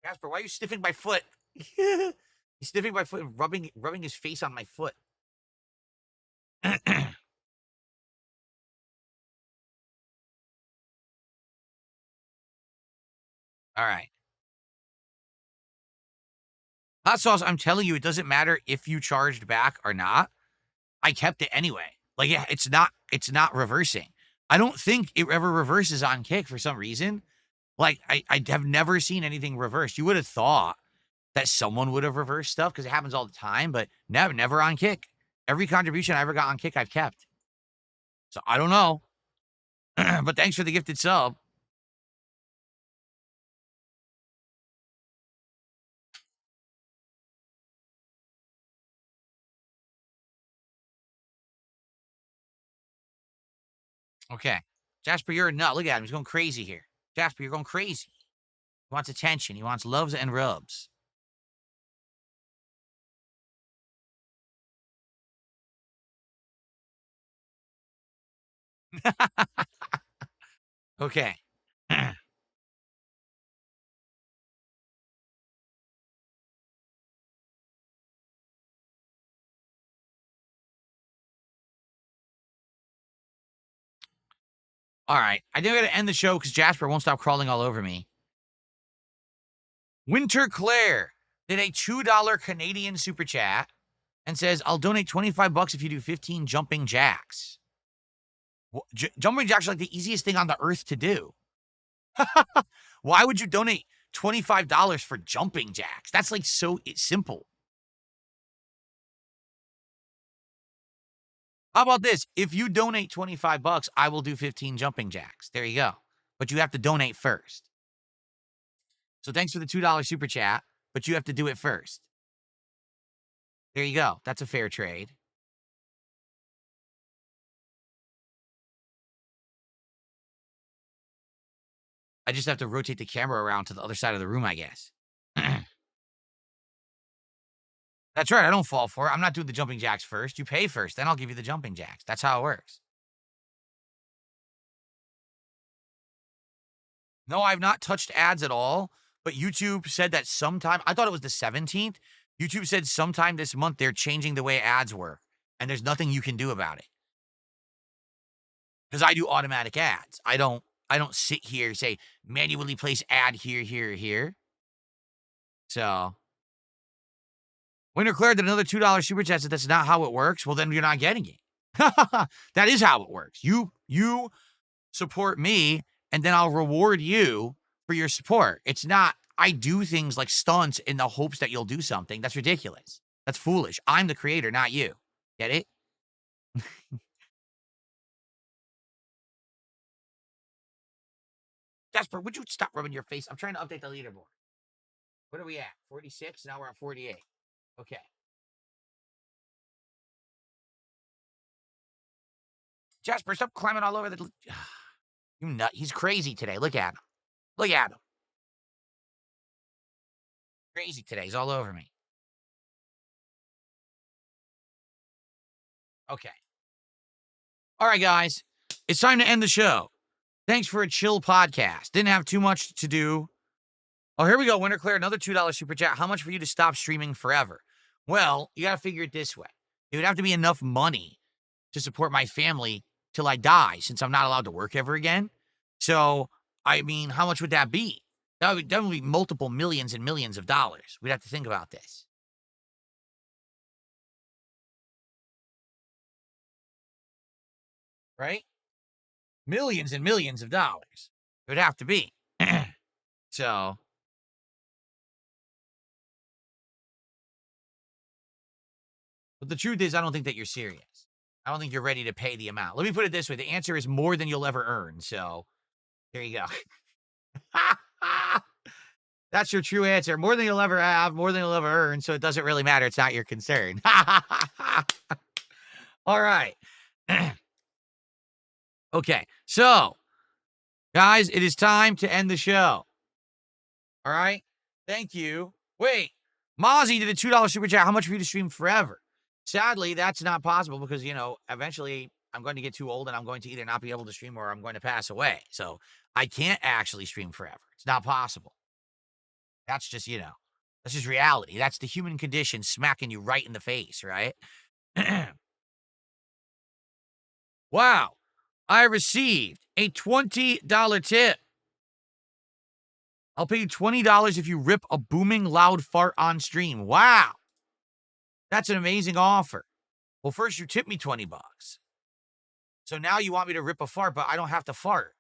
Speaker 1: Casper, why are you sniffing my foot? He's sniffing my foot and rubbing his face on my foot. All right. Hot Sauce, I'm telling you, it doesn't matter if you charged back or not. I kept it anyway. Like, yeah, it's not reversing. I don't think it ever reverses on Kick for some reason. Like, I have never seen anything reversed. You would have thought that someone would have reversed stuff because it happens all the time, but never on Kick. Every contribution I ever got on Kick, I've kept. So I don't know. But thanks for the gifted sub. Okay. Jasper, you're a nut. Look at him. He's going crazy here. Jasper, you're going crazy. He wants attention. He wants loves and rubs. Okay. All right. I think I got to end the show because Jasper won't stop crawling all over me. Winter Claire did a $2 Canadian super chat and says, I'll donate 25 bucks if you do 15 jumping jacks. Jumping jacks are like the easiest thing on the earth to do. Why would you donate $25 for jumping jacks? That's like so simple. How about this? If you donate 25 bucks, I will do 15 jumping jacks. There you go. But you have to donate first. So thanks for the $2 super chat, but you have to do it first. There you go. That's a fair trade. I just have to rotate the camera around to the other side of the room, I guess. That's right. I don't fall for it. I'm not doing the jumping jacks first. You pay first, then I'll give you the jumping jacks. That's how it works. No, I've not touched ads at all, but YouTube said that sometime, I thought it was the 17th. YouTube said sometime this month they're changing the way ads work, and there's nothing you can do about it. Because I do automatic ads. I don't sit here and say manually place ad here, here, here. So Winter Claire did another $2 super chat said that's not how it works. Well, then you're not getting it. That is how it works. You support me, and then I'll reward you for your support. It's not, I do things like stunts in the hopes that you'll do something. That's ridiculous. That's foolish. I'm the creator, not you. Get it? Jasper, would you stop rubbing your face? I'm trying to update the leaderboard. What are we at? 46? Now we're at 48. Okay. Jasper, stop climbing all over the... You nut. He's crazy today. Look at him. Look at him. Crazy today. He's all over me. Okay. All right, guys. It's time to end the show. Thanks for a chill podcast. Didn't have too much to do. Oh, here we go. Winter Claire, another $2 super chat. How much for you to stop streaming forever? Well, you got to figure it this way. It would have to be enough money to support my family till I die, since I'm not allowed to work ever again. So, I mean, how much would that be? That would be multiple millions and millions of dollars. We'd have to think about this. Right? Millions and millions of dollars. It would have to be. So, but the truth is, I don't think that you're serious. I don't think you're ready to pay the amount. Let me put it this way. The answer is more than you'll ever earn. So, there you go. That's your true answer. More than you'll ever have, more than you'll ever earn. So it doesn't really matter. It's not your concern. All right. Okay. So, guys, it is time to end the show. All right. Thank you. Wait. Mozzie did a $2 super chat. How much for you to stream forever? Sadly, that's not possible because, eventually I'm going to get too old and I'm going to either not be able to stream or I'm going to pass away. So I can't actually stream forever. It's not possible. That's just, that's just reality. That's the human condition smacking you right in the face, right? Wow. I received a $20 tip. I'll pay you $20 if you rip a booming loud fart on stream. Wow. That's an amazing offer. Well, first you tip me 20 bucks. So now you want me to rip a fart, but I don't have to fart.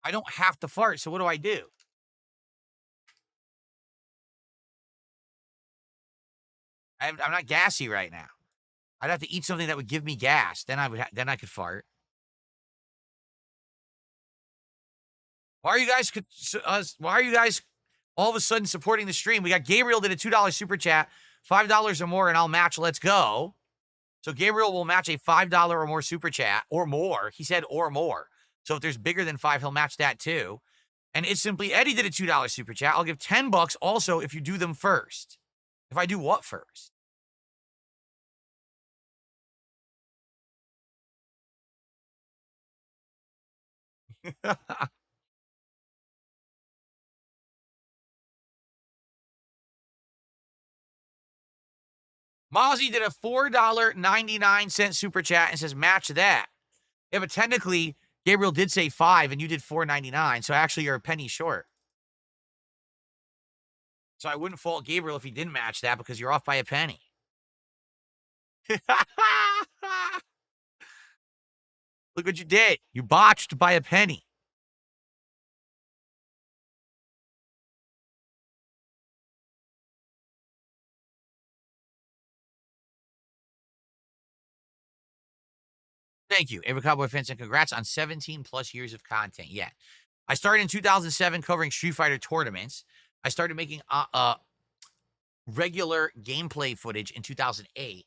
Speaker 1: I don't have to fart, so what do I do? I'm not gassy right now. I'd have to eat something that would give me gas. Then I could fart. Why are you guys all of a sudden supporting the stream? We got Gabriel did a $2 super chat, $5 or more, and I'll match. Let's go. So Gabriel will match a $5 or more super chat, or more. He said or more. So if there's bigger than 5, he'll match that too. And It's Simply Eddie did a $2 super chat. I'll give 10 bucks also if you do them first. If I do what first? Mozzie did a $4.99 super chat and says, match that. Yeah, but technically, Gabriel did say 5 and you did 4.99, so actually you're a penny short. So I wouldn't fault Gabriel if he didn't match that because you're off by a penny. Look what you did. You botched by a penny. Thank you, Ava Cowboy fans, and congrats on 17 plus years of content. Yeah. I started in 2007 covering Street Fighter tournaments. I started making regular gameplay footage in 2008.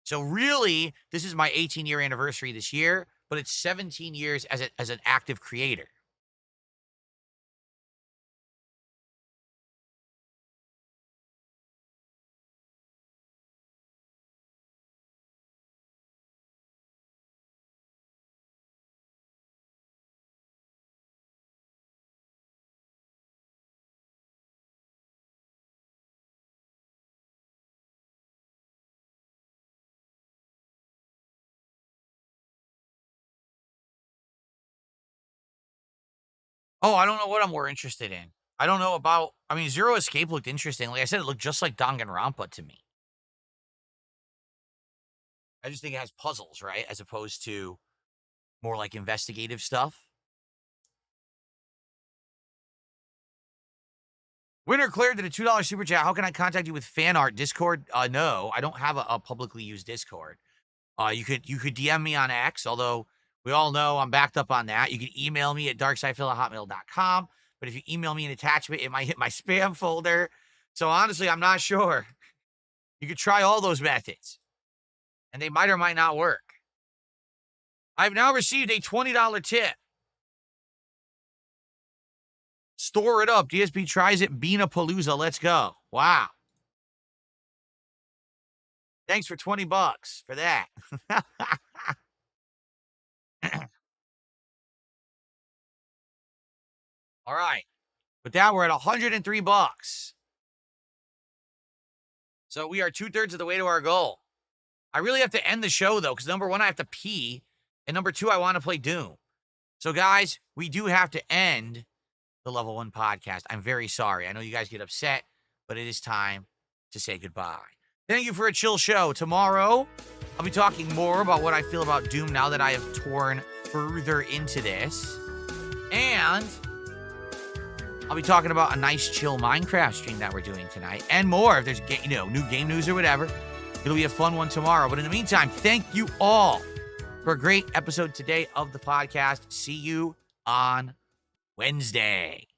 Speaker 1: So really, this is my 18-year anniversary this year, but it's 17 years as an active creator. Oh, I don't know what I'm more interested in. I don't know about, I mean, Zero Escape looked interesting. Like I said, it looked just like Danganronpa to me. I just think it has puzzles, right? As opposed to more like investigative stuff. Winner Claire did a $2 super chat. How can I contact you with fan art? Discord? No, I don't have a publicly used Discord. You could DM me on X, although we all know I'm backed up on that. You can email me at darksidephil@hotmail.com. But if you email me an attachment, it might hit my spam folder. So honestly, I'm not sure. You could try all those methods, and they might or might not work. I've now received a $20 tip. Store it up. DSP tries it. Beanapalooza. Let's go. Wow. Thanks for 20 bucks for that. All right. With that, we're at 103 bucks. So we are 2/3 of the way to our goal. I really have to end the show, though, because number one, I have to pee. And number two, I want to play Doom. So, guys, we do have to end the Level 1 podcast. I'm very sorry. I know you guys get upset, but it is time to say goodbye. Thank you for a chill show. Tomorrow, I'll be talking more about what I feel about Doom now that I have torn further into this. And I'll be talking about a nice chill Minecraft stream that we're doing tonight and more. If there's new game news or whatever, it'll be a fun one tomorrow. But in the meantime, thank you all for a great episode today of the podcast. See you on Wednesday.